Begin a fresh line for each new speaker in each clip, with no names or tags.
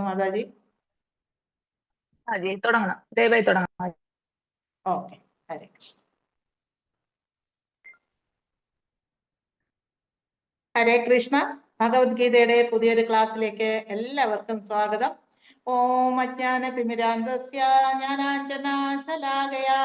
മാതാജി.
തുടങ്ങണം, ദയവായി തുടങ്ങണം.
ഓക്കെ, ഹരേ കൃഷ്ണ. ഹരേ കൃഷ്ണ. ഭഗവത്ഗീതയുടെ പുതിയൊരു ക്ലാസ്സിലേക്ക് എല്ലാവർക്കും സ്വാഗതം. ഓം അജ്ഞാനതിമിരാന്ധസ്യ ജ്ഞാനാഞ്ജനാശലാകയാ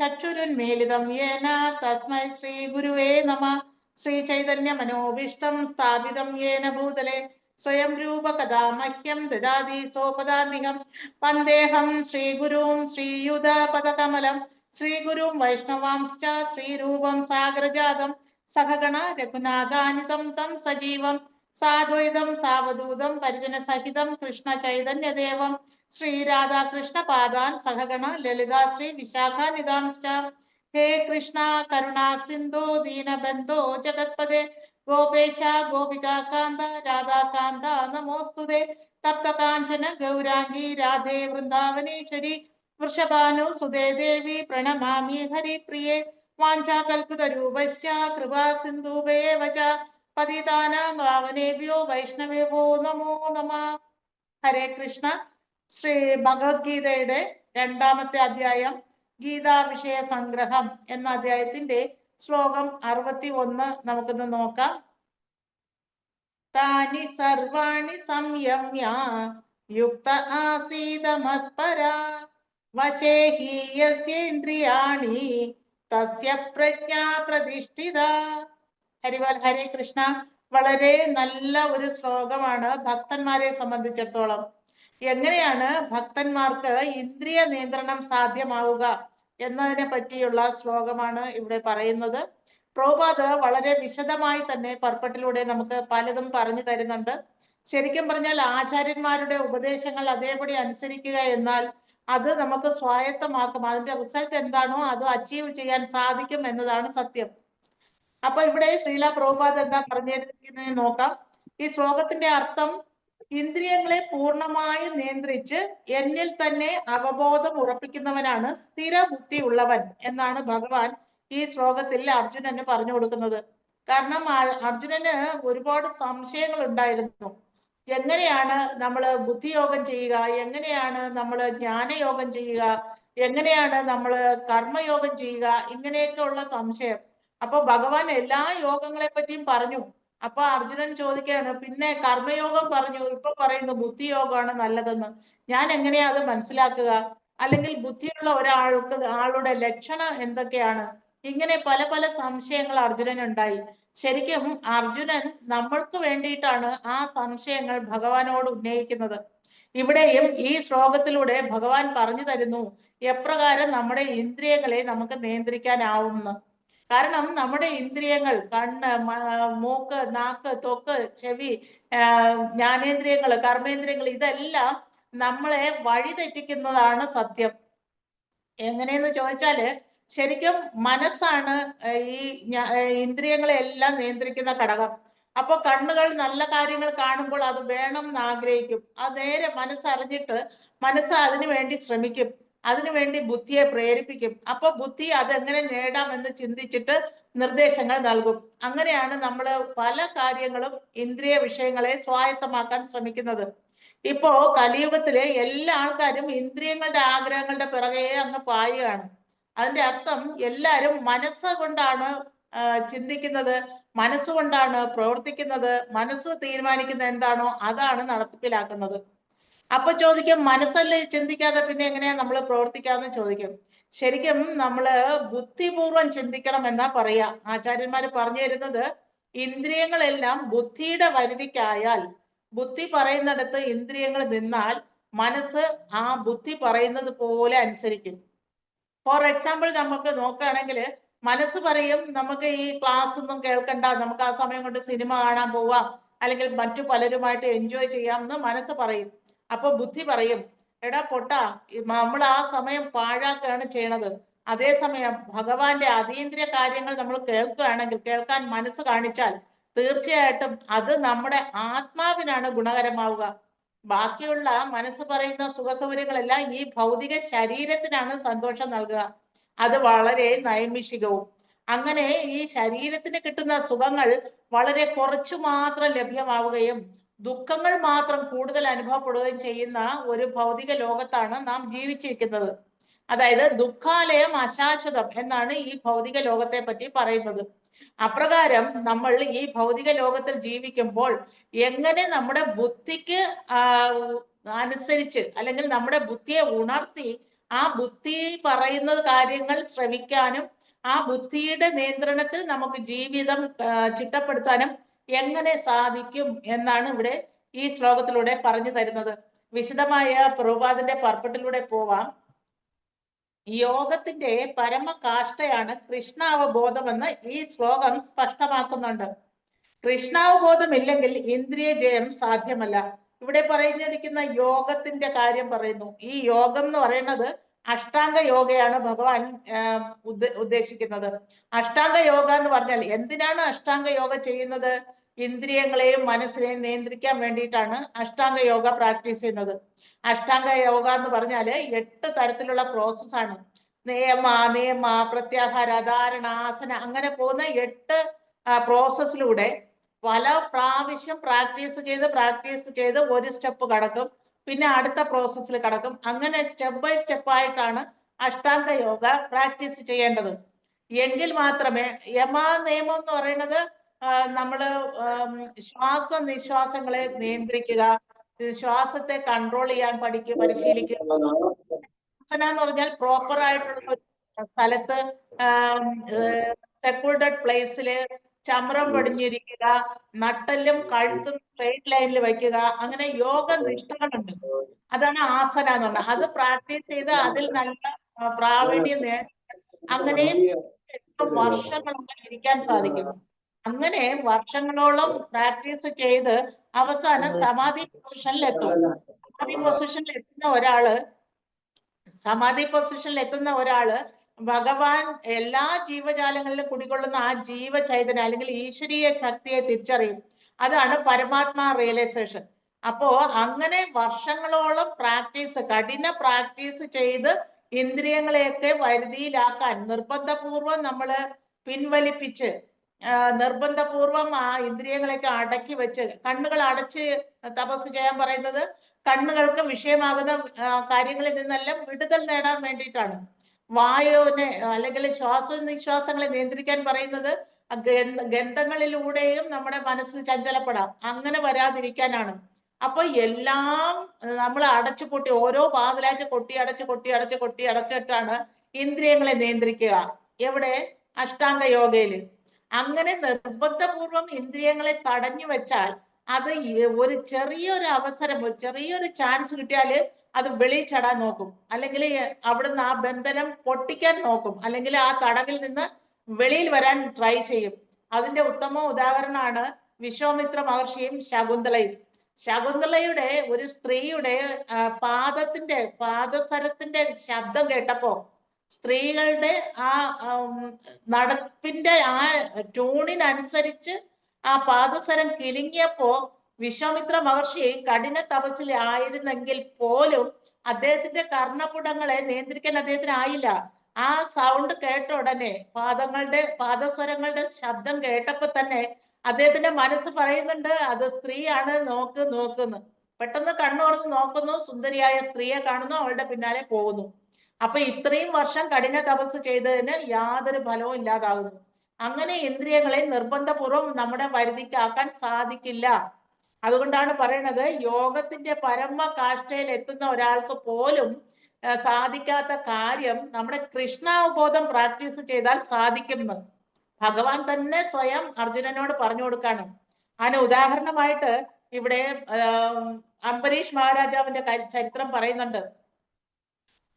ചക്ഷുരുന്മീലിതം യേന തസ്മൈ ശ്രീ ഗുരുവേ നമഃ. ശ്രീ ചൈതന്യ മനോഭീഷ്ടം സ്ഥാപിതം യേന ഭൂതലേ സ്വയം രൂപ കഥാ മഹ്യം ദദാതി സോപദാന്തികം. വന്ദേഹം ശ്രീഗുരും ശ്രീയുതപദകമലം ശ്രീഗുരും വൈഷ്ണവാംശ്ച ശ്രീരൂപം സാഗരജാതം സഹഗണ രഘുനാഥാനിതം തം സജീവം സാദ്വൈതം സാവധൂതം പരിജന സഹിതം കൃഷ്ണ ചൈതന്യദേവം ശ്രീരാധാകൃഷ്ണ പാദാൻ സഹഗണ ലളിതാ ശ്രീ വിശാഖാനിതാംശ്ച. ഹേ കൃഷ്ണ കരുണാ സിന്ധു ദീനബന്ധോ ജഗത്പദേ ഗോപേശ ഗോപികാകാന്ത രാധാകാന്ത നമോസ്തുതേ. തപ്തകാഞ്ചന ഗൗരാംഗി രാധേ വൃന്ദാവനേശ്വരി വൃഷഭാനു സുതേ ദേവി പ്രണമാമി ഹരിപ്രിയേ. വാഞ്ചാകൽപതരൂപസ്യ കൃപാ സിന്ധൂഭേവ ച പതിതാനാം പാവനേഭ്യോ വൈഷ്ണവേഭ്യോ നമോ നമഃ. ഹരേ കൃഷ്ണ. ശ്രീ ഭഗവത്ഗീതയുടെ 2ാമത്തെ അധ്യായം ഗീതാ വിഷയ സംഗ്രഹം എന്ന അധ്യായത്തിന്റെ ശ്ലോകം 61 നമുക്കൊന്ന് നോക്കാം. താനി സർവാണി സംയമ്യ യുക്ത ആസീത മത്പരാ വശേ ഹി യസ്യേന്ദ്രിയാണി തസ്യ പ്രജ്ഞാ പ്രതിഷ്ഠിത. ഹരിവൽ. ഹരേ കൃഷ്ണ. വളരെ നല്ല ഒരു ശ്ലോകമാണ് ഭക്തന്മാരെ സംബന്ധിച്ചിടത്തോളം. എങ്ങനെയാണ് ഭക്തന്മാർക്ക് ഇന്ദ്രിയ നിയന്ത്രണം സാധ്യമാവുക എന്നതിനെ പറ്റിയുള്ള ശ്ലോകമാണ് ഇവിടെ പറയുന്നത്. പ്രഭുപാദ് വളരെ വിശദമായി തന്നെ പർപ്പട്ടിലൂടെ നമുക്ക് പലതും പറഞ്ഞു തരുന്നുണ്ട്. ശരിക്കും പറഞ്ഞാൽ ആചാര്യന്മാരുടെ ഉപദേശങ്ങൾ അതേപടി അനുസരിക്കുക എന്നാൽ അത് നമുക്ക് സ്വായത്തമാക്കും. അതിന്റെ റിസൾട്ട് എന്താണോ അത് അച്ചീവ് ചെയ്യാൻ സാധിക്കും എന്നതാണ് സത്യം. അപ്പൊ ഇവിടെ ശ്രീല പ്രഭുപാദ് എന്താ പറഞ്ഞിരിക്കുന്നത് നോക്കാം. ഈ ശ്ലോകത്തിന്റെ അർത്ഥം ഇന്ദ്രിയങ്ങളെ പൂർണ്ണമായും നിയന്ത്രിച്ച് എന്നിൽ തന്നെ അവബോധം ഉറപ്പിക്കുന്നവനാണ് സ്ഥിരബുദ്ധി ഉള്ളവൻ എന്നാണ് ഭഗവാൻ ഈ ശ്ലോകത്തിൽ അർജുനന് പറഞ്ഞു കൊടുക്കുന്നത്. കാരണം അർജുനന് ഒരുപാട് സംശയങ്ങൾ ഉണ്ടായിരുന്നു. എങ്ങനെയാണ് നമ്മൾ ബുദ്ധിയോഗം ചെയ്യുക, എങ്ങനെയാണ് നമ്മൾ ജ്ഞാനയോഗം ചെയ്യുക, എങ്ങനെയാണ് നമ്മൾ കർമ്മയോഗം ചെയ്യുക, ഇങ്ങനെയൊക്കെ ഉള്ള സംശയം. അപ്പൊ ഭഗവാൻ എല്ലാ യോഗങ്ങളെ പറ്റിയും പറഞ്ഞു. അപ്പൊ അർജുനൻ ചോദിക്കുകയാണ്, പിന്നെ കർമ്മയോഗം പറഞ്ഞു, ഇപ്പൊ പറയുന്നു ബുദ്ധിയോഗമാണ് നല്ലതെന്ന്. ഞാൻ എങ്ങനെയാ അത് മനസ്സിലാക്കുക? അല്ലെങ്കിൽ ബുദ്ധിയുള്ള ആളുടെ ലക്ഷണം എന്തൊക്കെയാണ്? ഇങ്ങനെ പല പല സംശയങ്ങൾ അർജുനൻ ഉണ്ടായി. ശരിക്കും അർജുനൻ നമ്മൾക്ക് വേണ്ടിയിട്ടാണ് ആ സംശയങ്ങൾ ഭഗവാനോട് ഉന്നയിക്കുന്നത്. ഇവിടെയും ഈ ശ്ലോകത്തിലൂടെ ഭഗവാൻ പറഞ്ഞു തരുന്നു എപ്രകാരം നമ്മുടെ ഇന്ദ്രിയങ്ങളെ നമുക്ക് നിയന്ത്രിക്കാനാവുമെന്ന്. കാരണം നമ്മുടെ ഇന്ദ്രിയങ്ങൾ കണ്ണ്, മൂക്ക്, നാക്ക്, ത്വക്ക്, ചെവി, ജ്ഞാനേന്ദ്രിയങ്ങൾ, കർമ്മേന്ദ്രിയങ്ങൾ ഇതെല്ലാം നമ്മളെ വഴിതെറ്റിക്കുന്നതാണ് സത്യം. എങ്ങനെയെന്ന് ചോദിച്ചാല് ശരിക്കും മനസ്സാണ് ഈ ഇന്ദ്രിയങ്ങളെ എല്ലാം നിയന്ത്രിക്കുന്ന ഘടകം. അപ്പൊ കണ്ണുകൾ നല്ല കാര്യങ്ങൾ കാണുമ്പോൾ അത് വേണം എന്ന് ആഗ്രഹിക്കും. അത് നേരെ മനസ്സറിഞ്ഞിട്ട് മനസ്സ് അതിനു വേണ്ടി ശ്രമിക്കും, അതിനുവേണ്ടി ബുദ്ധിയെ പ്രേരിപ്പിക്കും. അപ്പൊ ബുദ്ധി അതെങ്ങനെ നേടാമെന്ന് ചിന്തിച്ചിട്ട് നിർദ്ദേശങ്ങൾ നൽകും. അങ്ങനെയാണ് നമ്മൾ പല കാര്യങ്ങളും ഇന്ദ്രിയ വിഷയങ്ങളെ സ്വായത്തമാക്കാൻ ശ്രമിക്കുന്നത്. ഇപ്പോ കലിയുഗത്തിലെ എല്ലാ ആൾക്കാരും ഇന്ദ്രിയങ്ങളുടെ ആഗ്രഹങ്ങളുടെ പിറകെ അങ്ങ് പായുകയാണ്. അതിന്റെ അർത്ഥം എല്ലാവരും മനസ്സുകൊണ്ടാണ് ചിന്തിക്കുന്നത്, മനസ്സുകൊണ്ടാണ് പ്രവർത്തിക്കുന്നത്, മനസ്സ് തീരുമാനിക്കുന്ന എന്താണോ അതാണ് നടപ്പിലാക്കുന്നത്. അപ്പൊ ചോദിക്കും, മനസ്സല്ലേ ചിന്തിക്കാതെ പിന്നെ എങ്ങനെയാ നമ്മൾ പ്രവർത്തിക്കാന്ന് ചോദിക്കും. ശരിക്കും നമ്മള് ബുദ്ധിപൂർവം ചിന്തിക്കണം എന്നാ പറയാ. ആചാര്യന്മാര് പറഞ്ഞു തരുന്നത് ഇന്ദ്രിയങ്ങളെല്ലാം ബുദ്ധിയുടെ പരിധിക്കായാൽ, ബുദ്ധി പറയുന്നിടത്ത് ഇന്ദ്രിയങ്ങൾ നിന്നാൽ മനസ്സ് ആ ബുദ്ധി പറയുന്നത് പോലെ അനുസരിക്കും. ഫോർ എക്സാമ്പിൾ നമുക്ക് നോക്കുകയാണെങ്കിൽ മനസ്സ് പറയും നമുക്ക് ഈ ക്ലാസ് ഒന്നും കേൾക്കണ്ട, നമുക്ക് ആ സമയം കൊണ്ട് സിനിമ കാണാൻ പോവാം, അല്ലെങ്കിൽ മറ്റു പലരുമായിട്ട് എൻജോയ് ചെയ്യാമെന്ന് മനസ്സ് പറയും. അപ്പൊ ബുദ്ധി പറയും, എടാ പൊട്ടാ, നമ്മൾ ആ സമയം പാഴാക്കുകയാണ് ചെയ്യണത്. അതേസമയം ഭഗവാന്റെ അതീന്ദ്രിയ കാര്യങ്ങൾ നമ്മൾ കേൾക്കുകയാണെങ്കിൽ, കേൾക്കാൻ മനസ്സ് കാണിച്ചാൽ തീർച്ചയായിട്ടും അത് നമ്മുടെ ആത്മാവിനാണ് ഗുണകരമാവുക. ബാക്കിയുള്ള മനസ്സ് പറയുന്ന സുഖസൗകര്യങ്ങളെല്ലാം ഈ ഭൗതിക ശരീരത്തിനാണ് സന്തോഷം നൽകുക. അത് വളരെ നൈമിഷികവും. അങ്ങനെ ഈ ശരീരത്തിന് കിട്ടുന്ന സുഖങ്ങൾ വളരെ കുറച്ചു മാത്രം ലഭ്യമാവുകയും ദുഃഖങ്ങൾ മാത്രം കൂടുതൽ അനുഭവപ്പെടുകയും ചെയ്യുന്ന ഒരു ഭൗതിക ലോകത്താണ് നാം ജീവിച്ചിരിക്കുന്നത്. അതായത് ദുഃഖാലയം അശാശ്വതം എന്നാണ് ഈ ഭൗതിക ലോകത്തെ പറ്റി പറയുന്നത്. അപ്രകാരം നമ്മൾ ഈ ഭൗതിക ലോകത്തിൽ ജീവിക്കുമ്പോൾ എങ്ങനെ നമ്മുടെ ബുദ്ധിക്ക് അനുസരിച്ച് അല്ലെങ്കിൽ നമ്മുടെ ബുദ്ധിയെ ഉണർത്തി ആ ബുദ്ധി പറയുന്ന കാര്യങ്ങൾ ശ്രവിക്കാനും ആ ബുദ്ധിയുടെ നിയന്ത്രണത്തിൽ നമുക്ക് ജീവിതം ചിട്ടപ്പെടുത്താനും എങ്ങനെ സാധിക്കും എന്നാണ് ഇവിടെ ഈ ശ്ലോകത്തിലൂടെ പറഞ്ഞു തരുന്നത്. വിശദമായ പ്രഭുപാദിന്റെ പർപ്പട്ടിലൂടെ പോവാം. യോഗത്തിന്റെ പരമകാഷ്ഠയാണ് കൃഷ്ണാവബോധമെന്ന് ഈ ശ്ലോകം സ്പഷ്ടമാക്കുന്നുണ്ട്. കൃഷ്ണാവബോധം ഇല്ലെങ്കിൽ ഇന്ദ്രിയ ജയം സാധ്യമല്ല. ഇവിടെ പറഞ്ഞിരിക്കുന്ന യോഗത്തിന്റെ കാര്യം പറയുന്നു. ഈ യോഗം എന്ന് പറയുന്നത് അഷ്ടാംഗ യോഗയാണ് ഭഗവാൻ ഉദ്ദേശിക്കുന്നത്. അഷ്ടാംഗ യോഗ എന്ന് പറഞ്ഞാൽ എന്തിനാണ് അഷ്ടാംഗ യോഗ ചെയ്യുന്നത്? ഇന്ദ്രിയങ്ങളെയും മനസ്സിനെയും നിയന്ത്രിക്കാൻ വേണ്ടിയിട്ടാണ് അഷ്ടാംഗ യോഗ പ്രാക്ടീസ് ചെയ്യുന്നത്. അഷ്ടാംഗ യോഗ എന്ന് പറഞ്ഞാല് 8 തരത്തിലുള്ള പ്രോസസ് ആണ്. നിയമ പ്രത്യാഹാര ധാരണ ആസന അങ്ങനെ പോകുന്ന 8 പ്രോസസ്സിലൂടെ പല പ്രാവശ്യം പ്രാക്ടീസ് ചെയ്ത് ഒരു സ്റ്റെപ്പ് കടക്കും, പിന്നെ അടുത്ത പ്രോസസ്സിൽ കടക്കും. അങ്ങനെ സ്റ്റെപ്പ് ബൈ സ്റ്റെപ്പ് ആയിട്ടാണ് അഷ്ടാംഗ യോഗ പ്രാക്ടീസ് ചെയ്യേണ്ടത്. എങ്കിൽ മാത്രമേ നിയമം എന്ന് പറയുന്നത് നമ്മള് ശ്വാസ നിശ്വാസങ്ങളെ നിയന്ത്രിക്കുക, ശ്വാസത്തെ കൺട്രോൾ ചെയ്യാൻ പരിശീലിക്കുക. എന്ന് പറഞ്ഞാൽ പ്രോപ്പർ ആയിട്ടുള്ള സ്ഥലത്ത് സെക്യൂർഡ് പ്ലേസില് ചമ്രം പടിഞ്ഞിരിക്കുക, നട്ടെല്ലും കഴുത്തും സ്ട്രെയിറ്റ് ലൈനിൽ വയ്ക്കുക. അങ്ങനെ യോഗ നിഷ്ഠകളുണ്ട്. അതാണ് ആസന എന്ന് പറഞ്ഞാൽ. അത് പ്രാക്ടീസ് ചെയ്ത് അതിൽ നല്ല പ്രാവീണ്യം നേടി അങ്ങനെ വർഷങ്ങളോളം ഇരിക്കാൻ സാധിക്കും. അങ്ങനെ വർഷങ്ങളോളം പ്രാക്ടീസ് ചെയ്ത് അവസാനം സമാധി പൊസിഷനിൽ എത്തുന്ന ഒരാള് ഭഗവാൻ എല്ലാ ജീവജാലങ്ങളിലും കുടികൊള്ളുന്ന ആ ജീവചൈതന്യം അല്ലെങ്കിൽ ഈശ്വരീയ ശക്തിയെ തിരിച്ചറിയും. അതാണ് പരമാത്മാ റിയലൈസേഷൻ. അപ്പോ അങ്ങനെ വർഷങ്ങളോളം കഠിന പ്രാക്ടീസ് ചെയ്ത് ഇന്ദ്രിയങ്ങളെയൊക്കെ വരുതിയിലാക്കാൻ നിർബന്ധപൂർവം നമ്മള് പിൻവലിപ്പിച്ച് നിർബന്ധപൂർവം ആ ഇന്ദ്രിയങ്ങളെയൊക്കെ അടക്കി വെച്ച് കണ്ണുകൾ അടച്ച് തപസ് ചെയ്യാൻ പറയുന്നത് കണ്ണുകൾക്ക് വിഷയമാകുന്ന കാര്യങ്ങളിൽ നിന്നെല്ലാം വിടുതൽ നേടാൻ വേണ്ടിയിട്ടാണ്. വായുവിനെ അല്ലെങ്കിൽ നിശ്വാസങ്ങളെ നിയന്ത്രിക്കാൻ പറയുന്നത് ഗന്ധങ്ങളിലൂടെയും നമ്മുടെ മനസ്സ് ചഞ്ചലപ്പെടാം, അങ്ങനെ വരാതിരിക്കാനാണ്. അപ്പൊ എല്ലാം നമ്മൾ അടച്ചുപൂട്ടി ഓരോ വാതിലായിട്ട് കൊട്ടി അടച്ചിട്ടാണ് ഇന്ദ്രിയങ്ങളെ നിയന്ത്രിക്കുക. എവിടെ? അഷ്ടാംഗ യോഗയില്. അങ്ങനെ നിർബന്ധപൂർവം ഇന്ദ്രിയങ്ങളെ തടഞ്ഞു വെച്ചാൽ അത് ഒരു ചെറിയൊരു ചാൻസ് കിട്ടിയാല് അത് വെളിയിൽ ചടാൻ നോക്കും, അല്ലെങ്കിൽ അവിടുന്ന് ആ ബന്ധനം പൊട്ടിക്കാൻ നോക്കും, അല്ലെങ്കിൽ ആ തടവിൽ നിന്ന് വെളിയിൽ വരാൻ ട്രൈ ചെയ്യും. അതിന്റെ ഉത്തമ ഉദാഹരണമാണ് വിശ്വാമിത്ര മഹർഷിയും ശകുന്തളയും. ശകുന്തളയുടെ ഒരു സ്ത്രീയുടെ പാദസരത്തിന്റെ ശബ്ദം കേട്ടപ്പോ സ്ത്രീകളുടെ ആ നടപ്പിന്റെ ആ ട്യൂണിനനുസരിച്ച് ആ പാദസരം കിലുങ്ങിയപ്പോ വിശ്വാമിത്ര മഹർഷി കഠിന തപസ്സിൽ ആയിരുന്നെങ്കിൽ പോലും അദ്ദേഹത്തിന്റെ കർണപുടങ്ങളെ നിയന്ത്രിക്കാൻ അദ്ദേഹത്തിന് ആയില്ല. ആ സൗണ്ട് കേട്ട ഉടനെ പാദസ്വരങ്ങളുടെ ശബ്ദം കേട്ടപ്പോ തന്നെ അദ്ദേഹത്തിന്റെ മനസ്സ് പറയുന്നുണ്ട് അത് സ്ത്രീയാണ്, നോക്കുന്നു. പെട്ടെന്ന് കണ്ണുറന്ന് നോക്കുന്നു, സുന്ദരിയായ സ്ത്രീയെ കാണുന്നു, അവളുടെ പിന്നാലെ പോകുന്നു. അപ്പൊ ഇത്രയും വർഷം കഠിന തപസ് ചെയ്തതിന് യാതൊരു ഫലവും ഇല്ലാതാകുന്നു. അങ്ങനെ ഇന്ദ്രിയങ്ങളെ നിർബന്ധപൂർവം നമ്മുടെ വരുതിക്കാക്കാൻ സാധിക്കില്ല. അതുകൊണ്ടാണ് പറയുന്നത് യോഗത്തിന്റെ പരമകാഷ്ഠയിൽ എത്തുന്ന ഒരാൾക്ക് പോലും സാധിക്കാത്ത കാര്യം നമ്മുടെ കൃഷ്ണാവബോധം പ്രാക്ടീസ് ചെയ്താൽ സാധിക്കുന്നു. ഭഗവാൻ തന്നെ സ്വയം അർജുനനോട് പറഞ്ഞു കൊടുക്കാണ്. അതിന് ഉദാഹരണമായിട്ട് ഇവിടെ അംബരീഷ് മഹാരാജാവിന്റെ ചരിത്രം പറയുന്നുണ്ട്.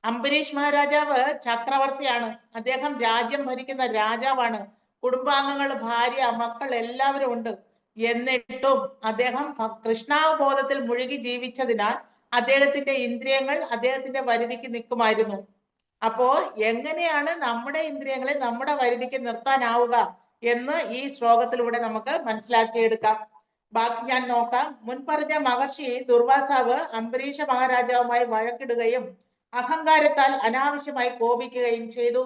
അംബരീഷ് മഹാരാജാവ് ചക്രവർത്തിയാണ്. അദ്ദേഹം രാജ്യം ഭരിക്കുന്ന രാജാവാണ്. കുടുംബാംഗങ്ങൾ, ഭാര്യ, മക്കൾ എല്ലാവരും ഉണ്ട്. എന്നിട്ടും അദ്ദേഹം കൃഷ്ണാവബോധത്തിൽ മുഴുകി ജീവിച്ചതിനാൽ അദ്ദേഹത്തിന്റെ ഇന്ദ്രിയങ്ങൾ അദ്ദേഹത്തിന്റെ വരുതിക്ക് നിൽക്കുമായിരുന്നു. അപ്പോ എങ്ങനെയാണ് നമ്മുടെ ഇന്ദ്രിയങ്ങളെ നമ്മുടെ വരുതിക്ക് നിർത്താനാവുക എന്ന് ഈ ശ്ലോകത്തിലൂടെ നമുക്ക് മനസ്സിലാക്കിയെടുക്കാം. ബാക്കി ഞാൻ നോക്കാം. മുൻപറഞ്ഞ മഹർഷി ദുർവാസാവ് അംബരീഷ മഹാരാജാവുമായി വഴക്കിടുകയും അഹങ്കാരത്താൽ അനാവശ്യമായി കോപിക്കുകയും ചെയ്തു.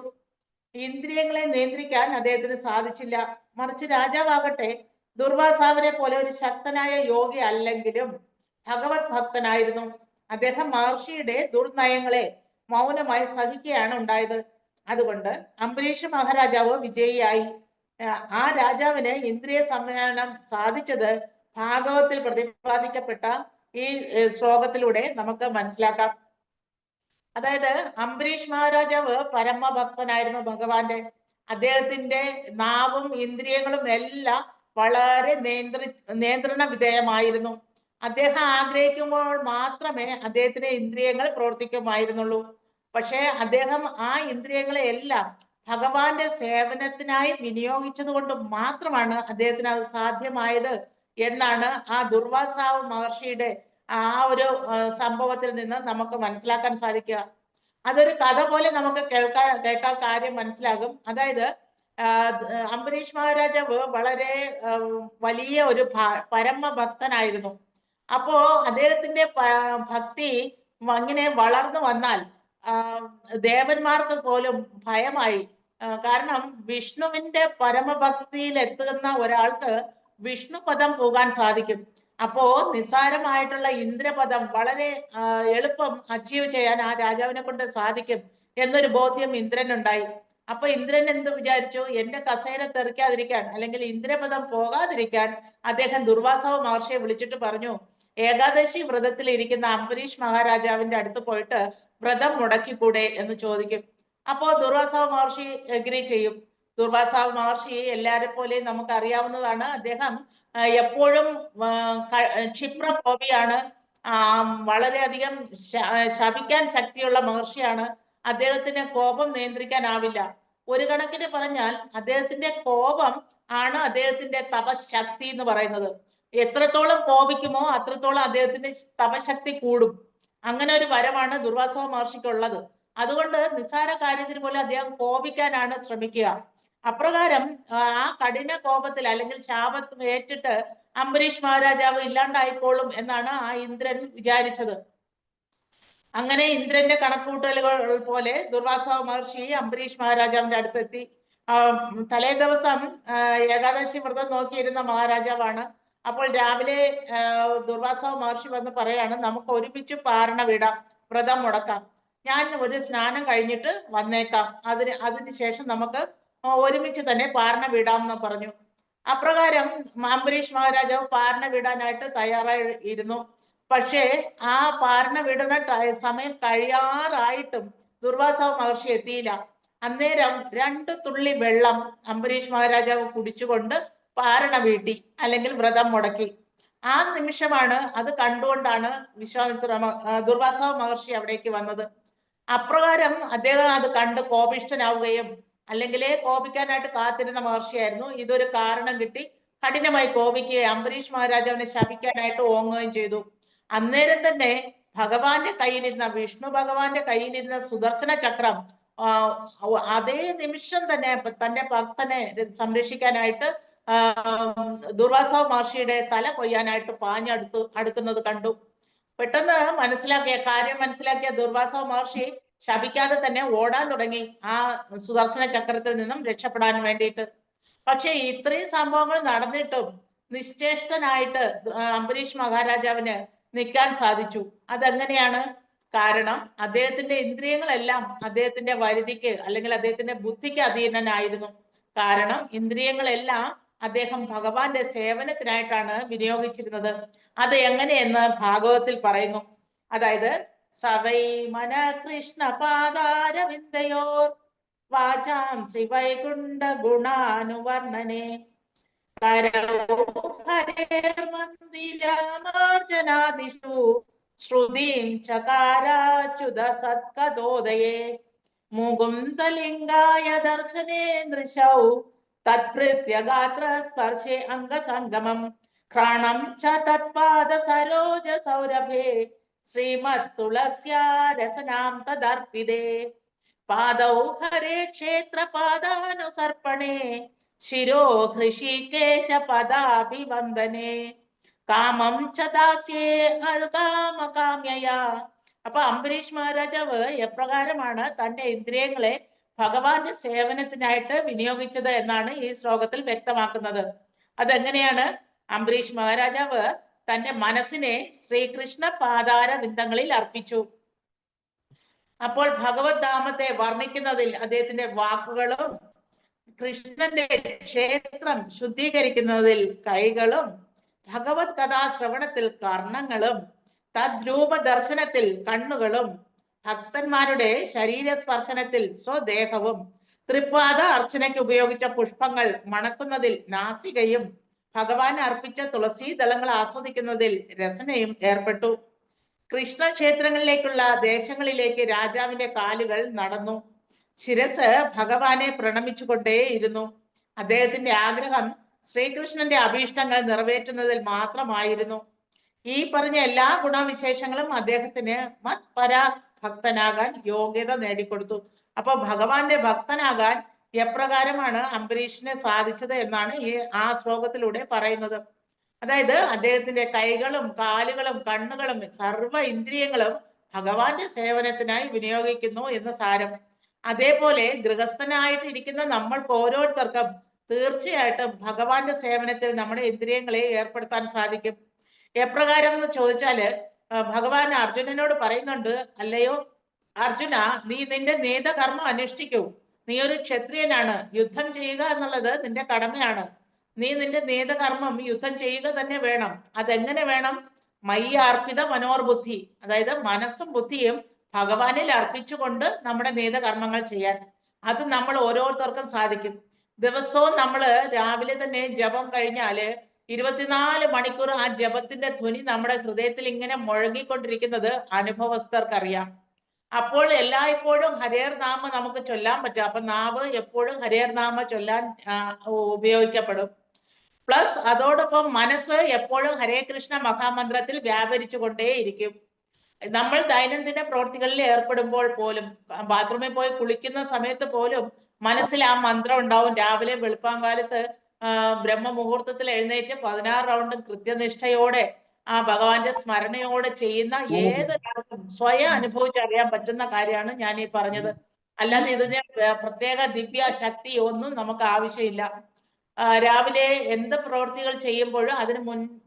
ഇന്ദ്രിയങ്ങളെ നിയന്ത്രിക്കാൻ അദ്ദേഹത്തിന് സാധിച്ചില്ല. മറിച്ച് രാജാവാകട്ടെ ദുർവാസാവിനെ പോലെ ഒരു ശക്തനായ യോഗി അല്ലെങ്കിലും ഭഗവത് ഭക്തനായിരുന്നു. അദ്ദേഹം മഹർഷിയുടെ ദുർനയങ്ങളെ മൗനമായി സഹിക്കുകയാണ് ഉണ്ടായത്. അതുകൊണ്ട് അംബരീഷ് മഹാരാജാവ് വിജയിയായി. ആ രാജാവിന് ഇന്ദ്രിയ സംവരണം സാധിച്ചത് ഭാഗവത്തിൽ പ്രതിപാദിക്കപ്പെട്ട ഈ ശ്ലോകത്തിലൂടെ നമുക്ക് മനസ്സിലാക്കാം. അതായത് അംബരീഷ് മഹാരാജാവ് പരമഭക്തനായിരുന്നു ഭഗവാന്റെ. അദ്ദേഹത്തിന്റെ നാവും ഇന്ദ്രിയങ്ങളും എല്ലാം വളരെ നിയന്ത്രണ വിധേയമായിരുന്നു. അദ്ദേഹം ആഗ്രഹിക്കുമ്പോൾ മാത്രമേ അദ്ദേഹത്തിന്റെ ഇന്ദ്രിയങ്ങൾ പ്രവർത്തിക്കുമായിരുന്നുള്ളൂ. പക്ഷേ അദ്ദേഹം ആ ഇന്ദ്രിയങ്ങളെ എല്ലാം ഭഗവാന്റെ സേവനത്തിനായി വിനിയോഗിച്ചത് കൊണ്ട് മാത്രമാണ് അദ്ദേഹത്തിന് അത് സാധ്യമായത് എന്നാണ് ആ ദുർവാസാവ് മഹർഷിയുടെ ആ ഒരു സംഭവത്തിൽ നിന്ന് നമുക്ക് മനസ്സിലാക്കാൻ സാധിക്കുക. അതൊരു കഥ പോലെ നമുക്ക് കേട്ടാൽ കാര്യം മനസ്സിലാകും. അതായത് അംബരീഷ് മഹാരാജാവ് വളരെ വലിയ ഒരു പരമഭക്തനായിരുന്നു. അപ്പോ അദ്ദേഹത്തിന്റെ ഭക്തി ഇങ്ങനെ വളർന്നു വന്നാൽ ദേവന്മാർക്ക് പോലും ഭയമായി. കാരണം വിഷ്ണുവിന്റെ പരമഭക്തിയിൽ എത്തുന്ന ഒരാൾക്ക് വിഷ്ണുപദം പോകാൻ സാധിക്കും. അപ്പോ നിസ്സാരമായിട്ടുള്ള ഇന്ദ്രപദം വളരെ എളുപ്പം അച്ചീവ് ചെയ്യാൻ ആ രാജാവിനെ കൊണ്ട് സാധിക്കും എന്നൊരു ബോധ്യം ഇന്ദ്രനുണ്ടായി. അപ്പൊ ഇന്ദ്രൻ എന്ത് വിചാരിച്ചു? എന്റെ കസേര തെറിക്കാതിരിക്കാൻ അല്ലെങ്കിൽ ഇന്ദ്രപദം പോകാതിരിക്കാൻ അദ്ദേഹം ദുർവാസാവ് മഹർഷിയെ വിളിച്ചിട്ട് പറഞ്ഞു, ഏകാദശി വ്രതത്തിൽ ഇരിക്കുന്ന അംബരീഷ് മഹാരാജാവിന്റെ അടുത്ത് പോയിട്ട് വ്രതം മുടക്കിക്കൂടെ എന്ന് ചോദിക്കും. അപ്പോ ദുർവാസാവ് മഹർഷി എഗ്രി ചെയ്യും. ദുർവാസാവ് മഹർഷി എല്ലാരെ പോലെയും നമുക്ക് അറിയാവുന്നതാണ്. അദ്ദേഹം എപ്പോഴും ക്ഷിപ്രകോപിയാണ്. വളരെയധികം ശപിക്കാൻ ശക്തിയുള്ള മഹർഷിയാണ്. അദ്ദേഹത്തിന് കോപം നിയന്ത്രിക്കാനാവില്ല. ഒരു കണക്കിന് പറഞ്ഞാൽ അദ്ദേഹത്തിന്റെ കോപം ആണ് അദ്ദേഹത്തിന്റെ തപശക്തി എന്ന് പറയുന്നത്. എത്രത്തോളം കോപിക്കുമോ അത്രത്തോളം അദ്ദേഹത്തിന്റെ തപശക്തി കൂടും. അങ്ങനെ ഒരു വരമാണ് ദുർവാസാവ് മഹർഷിക്കുള്ളത്. അതുകൊണ്ട് നിസ്സാര കാര്യത്തിന് പോലെ അദ്ദേഹം കോപിക്കാനാണ് ശ്രമിക്കുക. അപ്രകാരം ആ കഠിന കോപത്തിൽ അല്ലെങ്കിൽ ശാപം ഏറ്റിട്ട് അംബരീഷ് മഹാരാജാവ് ഇല്ലാണ്ടായിക്കോളും എന്നാണ് ആ ഇന്ദ്രൻ വിചാരിച്ചത്. അങ്ങനെ ഇന്ദ്രന്റെ കണക്കുകൂട്ടലുകൾ പോലെ ദുർവാസാവ് മഹർഷി അംബരീഷ് മഹാരാജാവിന്റെ അടുത്തെത്തി. തലേ ദിവസം ഏകാദശി വ്രതം നോക്കിയിരുന്ന മഹാരാജാവാണ്. അപ്പോൾ രാവിലെ ദുർവാസാവ് മഹർഷി വന്ന് പറയാണ്, നമുക്ക് ഒരുമിച്ച് പാരണ വിടാം, വ്രതം മുടക്കാം. ഞാൻ ഒരു സ്നാനം കഴിഞ്ഞിട്ട് വന്നേക്കാം, അതിനുശേഷം നമുക്ക് ഒരുമിച്ച് തന്നെ പാരണ വിടാം എന്ന് പറഞ്ഞു. അപ്രകാരം അംബരീഷ് മഹാരാജാവ് പാരണ വിടാനായിട്ട് തയ്യാറായി ഇരുന്നു. പക്ഷേ ആ പാരണ വിടുന്ന സമയം കഴിയാറായിട്ടും ദുർവാസാവ് മഹർഷി എത്തിയില്ല. അന്നേരം 2 തുള്ളി വെള്ളം അംബരീഷ് മഹാരാജാവ് കുടിച്ചുകൊണ്ട് പാരണ വീട്ടി അല്ലെങ്കിൽ വ്രതം മുടക്കി. ആ നിമിഷമാണ്, അത് കണ്ടുകൊണ്ടാണ് ദുർവാസാവ് മഹർഷി അവിടേക്ക് വന്നത്. അപ്രകാരം അദ്ദേഹം അത് കണ്ട് കോപിഷ്ഠനാവുകയും, അല്ലെങ്കിൽ കോപിക്കാനായിട്ട് കാത്തിരുന്ന മഹർഷിയായിരുന്നു, ഇതൊരു കാരണം കിട്ടി കഠിനമായി കോപിക്കുകയും അംബരീഷ് മഹാരാജാവിനെ ശപിക്കാനായിട്ട് ഓങ്ങുകയും ചെയ്തു. അന്നേരം തന്നെ ഭഗവാന്റെ കയ്യിലിരുന്ന വിഷ്ണു ഭഗവാന്റെ കയ്യിലിരുന്ന സുദർശന ചക്രം അതേ നിമിഷം തന്നെ തന്റെ ഭക്തനെ സംരക്ഷിക്കാനായിട്ട് ദുർവാസാവ് മഹർഷിയുടെ തല കൊയ്യാനായിട്ട് അടുക്കുന്നത് കണ്ടു. പെട്ടെന്ന് കാര്യം മനസ്സിലാക്കിയ ദുർവാസാവ് മഹർഷി ശപിക്കാതെ തന്നെ ഓടാൻ തുടങ്ങി ആ സുദർശന ചക്രത്തിൽ നിന്നും രക്ഷപ്പെടാൻ വേണ്ടിയിട്ട്. പക്ഷെ ഇത്രയും സംഭവങ്ങൾ നടന്നിട്ടും നിശ്ചേഷ്ടനായിട്ട് അംബരീഷ് മഹാരാജാവിന് നിൽക്കാൻ സാധിച്ചു. അതെങ്ങനെയാണ്? കാരണം അദ്ദേഹത്തിന്റെ ഇന്ദ്രിയങ്ങളെല്ലാം അദ്ദേഹത്തിന്റെ വരുതിക്ക് അല്ലെങ്കിൽ അദ്ദേഹത്തിന്റെ ബുദ്ധിക്ക് അധീനനായിരുന്നു. കാരണം ഇന്ദ്രിയങ്ങളെല്ലാം അദ്ദേഹം ഭഗവാന്റെ സേവനത്തിനായിട്ടാണ് വിനിയോഗിച്ചിരുന്നത്. അത് എങ്ങനെയെന്ന് ഭാഗവത്തിൽ പറയുന്നു. അതായത് സവൈ മന കൃഷ്ണ പാദാരവിന്ദയോർ വാചാം വൈകുണ്ഠ ഗുണാനുവർണ്ണനെ ഹരേർമന്ദിരമാർജനാദിഷു ശ്രുതിം ചകാരാച്യുത സത്കദോദയേ മുകുന്ദലിംഗായ ദർശനേ നൃശൗ തത്പ്രത്യഗാത്ര സ്പർശേ അംഗസംഗമം ഘ്രാണം ച തത്പാദ സരോജ സൗരഭേ ശ്രീമത് തുളസ്യാ രസനാം തദർപ്പിതേ പാദൗ ഹരേ ക്ഷേത്ര പാദാനുസർപ്പണേ ശിരോ ഹൃഷികേശ പദാഭിവന്ദനേ കാമം ച ദാസ്യേ കാമകാമ്യയാ. അപ്പൊ അംബരീഷ് മഹാരാജാവ് എപ്രകാരമാണ് തന്റെ ഇന്ദ്രിയങ്ങളെ ഭഗവാന്റെ സേവനത്തിനായിട്ട് വിനിയോഗിച്ചത് എന്നാണ് ഈ ശ്ലോകത്തിൽ വ്യക്തമാക്കുന്നത്. അതെങ്ങനെയാണ്? അംബരീഷ് മഹാരാജാവ് തന്റെ മനസ്സിനെ ശ്രീകൃഷ്ണ പാതാര വിന്ദങ്ങളിൽ അർപ്പിച്ചു. അപ്പോൾ ഭഗവത് ധാമത്തെ വർണ്ണിക്കുന്നതിൽ അദ്ദേഹത്തിന്റെ വാക്കുകളും കൃഷ്ണന്റെ ക്ഷേത്രം ശുദ്ധീകരിക്കുന്നതിൽ കൈകളും ഭഗവത് കഥാശ്രവണത്തിൽ കർണങ്ങളും തദ്രൂപ ദർശനത്തിൽ കണ്ണുകളും ഭക്തന്മാരുടെ ശരീര സ്പർശനത്തിൽ സ്വദേഹവും തൃപ്പാദ അർച്ചനയ്ക്ക് ഉപയോഗിച്ച പുഷ്പങ്ങൾ മണക്കുന്നതിൽ നാസികയും ഭഗവാൻ അർപ്പിച്ച തുളസി ദളങ്ങൾ ആസ്വദിക്കുന്നതിൽ രസനയും ഏർപ്പെട്ടു. കൃഷ്ണക്ഷേത്രങ്ങളിലേക്കുള്ള ദേശങ്ങളിലേക്ക് രാജാവിന്റെ കാലുകൾ നടന്നു. ശിരസ് ഭഗവാനെ പ്രണമിച്ചുകൊണ്ടേയിരുന്നു. അദ്ദേഹത്തിന്റെ ആഗ്രഹം ശ്രീകൃഷ്ണന്റെ അഭീഷ്ടങ്ങൾ നിറവേറ്റുന്നതിൽ മാത്രമായിരുന്നു. ഈ പറഞ്ഞ എല്ലാ ഗുണവിശേഷങ്ങളും അദ്ദേഹത്തിന് മത്പര ഭക്തനാകാൻ യോഗ്യത നേടിക്കൊടുത്തു. അപ്പൊ ഭഗവാന്റെ ഭക്തനാകാൻ എപ്രകാരമാണ് അംബരീഷിന് സാധിച്ചത് എന്നാണ് ആ ശ്ലോകത്തിലൂടെ പറയുന്നത്. അതായത് അദ്ദേഹത്തിന്റെ കൈകളും കാലുകളും കണ്ണുകളും സർവ്വ ഇന്ദ്രിയങ്ങളും ഭഗവാന്റെ സേവനത്തിനായി വിനിയോഗിക്കുന്നു എന്ന് സാരം. അതേപോലെ ഗൃഹസ്ഥനായിട്ട് ഇരിക്കുന്ന നമ്മൾക്ക് ഓരോരുത്തർക്കും തീർച്ചയായിട്ടും ഭഗവാന്റെ സേവനത്തിൽ നമ്മുടെ ഇന്ദ്രിയങ്ങളെ ഏർപ്പെടുത്താൻ സാധിക്കും. എപ്രകാരം എന്ന് ചോദിച്ചാല് ഭഗവാൻ അർജുനനോട് പറയുന്നുണ്ട്, അല്ലയോ അർജുന, നീ നിന്റെ നീതകർമ്മം അനുഷ്ഠിക്കൂ. നീ ഒരു ക്ഷത്രിയനാണ്, യുദ്ധം ചെയ്യുക എന്നുള്ളത് നിന്റെ കടമയാണ്. നീ നിന്റെ നീതകർമ്മം യുദ്ധം ചെയ്യുക തന്നെ വേണം. അതെങ്ങനെ വേണം? മയ്യ അർപ്പിത മനോർബുദ്ധി, അതായത് മനസ്സും ബുദ്ധിയും ഭഗവാനിൽ അർപ്പിച്ചുകൊണ്ട് നമ്മുടെ നീതകർമ്മങ്ങൾ ചെയ്യാൻ. അത് നമ്മൾ ഓരോരുത്തർക്കും സാധിക്കും. ദിവസവും നമ്മൾ രാവിലെ തന്നെ ജപം കഴിഞ്ഞാല് 24 മണിക്കൂർ ആ ജപത്തിന്റെ ധ്വനി നമ്മുടെ ഹൃദയത്തിൽ ഇങ്ങനെ മുഴങ്ങിക്കൊണ്ടിരിക്കുന്നത് അനുഭവസ്ഥർക്കറിയാം. അപ്പോൾ എല്ലായ്പ്പോഴും ഹരേർ നാമ നമുക്ക് ചൊല്ലാൻ പറ്റും. അപ്പൊ നാവ് എപ്പോഴും ഹരേർ നാമ ചൊല്ലാൻ ഉപയോഗിക്കപ്പെടും. പ്ലസ് അതോടൊപ്പം മനസ്സ് എപ്പോഴും ഹരേ കൃഷ്ണ മഹാമന്ത്രത്തിൽ വ്യാപരിച്ചു കൊണ്ടേയിരിക്കും. നമ്മൾ ദൈനംദിന പ്രവൃത്തികളിൽ ഏർപ്പെടുമ്പോൾ പോലും, ബാത്റൂമിൽ പോയി കുളിക്കുന്ന സമയത്ത് പോലും മനസ്സിൽ ആ മന്ത്രം ഉണ്ടാവും. രാവിലെ വെളുപ്പാങ്കാലത്ത് ബ്രഹ്മമുഹൂർത്തത്തിൽ എഴുന്നേറ്റ് 16 റൗണ്ടും കൃത്യനിഷ്ഠയോടെ ആ ഭഗവാന്റെ സ്മരണയോടെ ചെയ്യുന്ന ഏതൊരാൾക്കും സ്വയം അനുഭവിച്ചറിയാൻ പറ്റുന്ന കാര്യമാണ് ഞാൻ ഈ പറഞ്ഞത്. അല്ലാതെ ഇതിന് പ്രത്യേക ദിവ്യ ശക്തി ഒന്നും നമുക്ക് ആവശ്യമില്ല. രാവിലെ എന്ത് പ്രവൃത്തികൾ ചെയ്യുമ്പോഴും അതിന്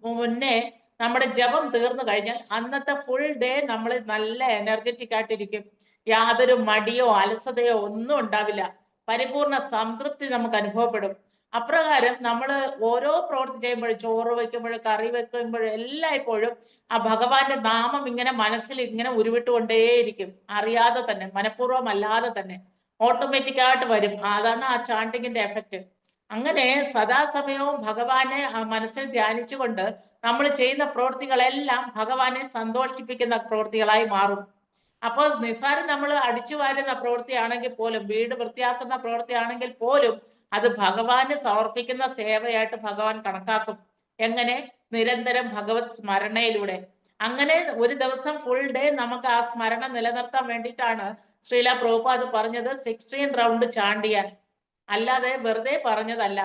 മുന്നേ നമ്മുടെ ജപം തീർന്നു കഴിഞ്ഞാൽ അന്നത്തെ ഫുൾ ഡേ നമ്മൾ നല്ല എനർജറ്റിക് ആയിട്ടിരിക്കും. യാതൊരു മടിയോ അലസതയോ ഒന്നും ഉണ്ടാവില്ല. പരിപൂർണ സംതൃപ്തി നമുക്ക് അനുഭവപ്പെടും. അപ്രകാരം നമ്മൾ ഓരോ പ്രവൃത്തി ചെയ്യുമ്പോഴും, ചോറ് വെക്കുമ്പോഴും കറി വെക്കുമ്പോഴും എല്ലായ്പ്പോഴും ആ ഭഗവാന്റെ നാമം ഇങ്ങനെ മനസ്സിൽ ഇങ്ങനെ ഉരുവിട്ടുകൊണ്ടേയിരിക്കും. അറിയാതെ തന്നെ, മനഃപൂർവ്വം അല്ലാതെ തന്നെ ഓട്ടോമാറ്റിക് ആയിട്ട് വരും. അതാണ് ആ ചാണ്ടിങ്ങിന്റെ എഫക്റ്റ്. അങ്ങനെ സദാസമയവും ഭഗവാനെ മനസ്സിൽ ധ്യാനിച്ചുകൊണ്ട് നമ്മൾ ചെയ്യുന്ന പ്രവൃത്തികളെല്ലാം ഭഗവാനെ സന്തോഷിപ്പിക്കുന്ന പ്രവൃത്തികളായി മാറും. അപ്പോൾ നിസ്സാരം നമ്മൾ അടിച്ചു വാരുന്ന പ്രവൃത്തിയാണെങ്കിൽ പോലും, വീട് വൃത്തിയാക്കുന്ന പ്രവൃത്തിയാണെങ്കിൽ പോലും അത് ഭഗവാന് സമർപ്പിക്കുന്ന സേവയായിട്ട് ഭഗവാൻ കണക്കാക്കും. എങ്ങനെ? നിരന്തരം ഭഗവത് സ്മരണയിലൂടെ. അങ്ങനെ ഒരു ദിവസം ഫുൾ ഡേ നമുക്ക് ആ സ്മരണ നിലനിർത്താൻ വേണ്ടിയിട്ടാണ് ശ്രീല പ്രഭുപാദ് പറഞ്ഞത് 16 റൗണ്ട് ചാണ്ടിയാൻ. അല്ലാതെ വെറുതെ പറഞ്ഞതല്ല.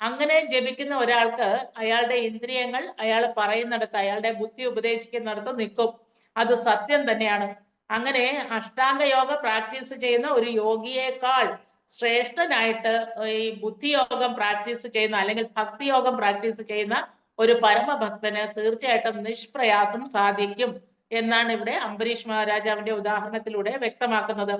അങ്ങനെ ജപിക്കുന്ന ഒരാൾക്ക് അയാളുടെ ഇന്ദ്രിയങ്ങൾ അയാൾ പറയുന്നിടത്ത്, അയാളുടെ ബുദ്ധി ഉപദേശിക്കുന്നിടത്ത് നിൽക്കും. അത് സത്യം തന്നെയാണ്. അങ്ങനെ അഷ്ടാംഗ യോഗ പ്രാക്ടീസ് ചെയ്യുന്ന ഒരു യോഗിയേക്കാൾ ശ്രേഷ്ഠനായിട്ട് ഈ ബുദ്ധിയോഗം പ്രാക്ടീസ് ചെയ്യുന്ന അല്ലെങ്കിൽ ഭക്തിയോഗം പ്രാക്ടീസ് ചെയ്യുന്ന ഒരു പരമഭക്തന് തീർച്ചയായിട്ടും നിഷ്പ്രയാസം സാധിക്കും എന്നാണ് ഇവിടെ അംബരീഷ് മഹാരാജാവിന്റെ ഉദാഹരണത്തിലൂടെ വ്യക്തമാക്കുന്നത്.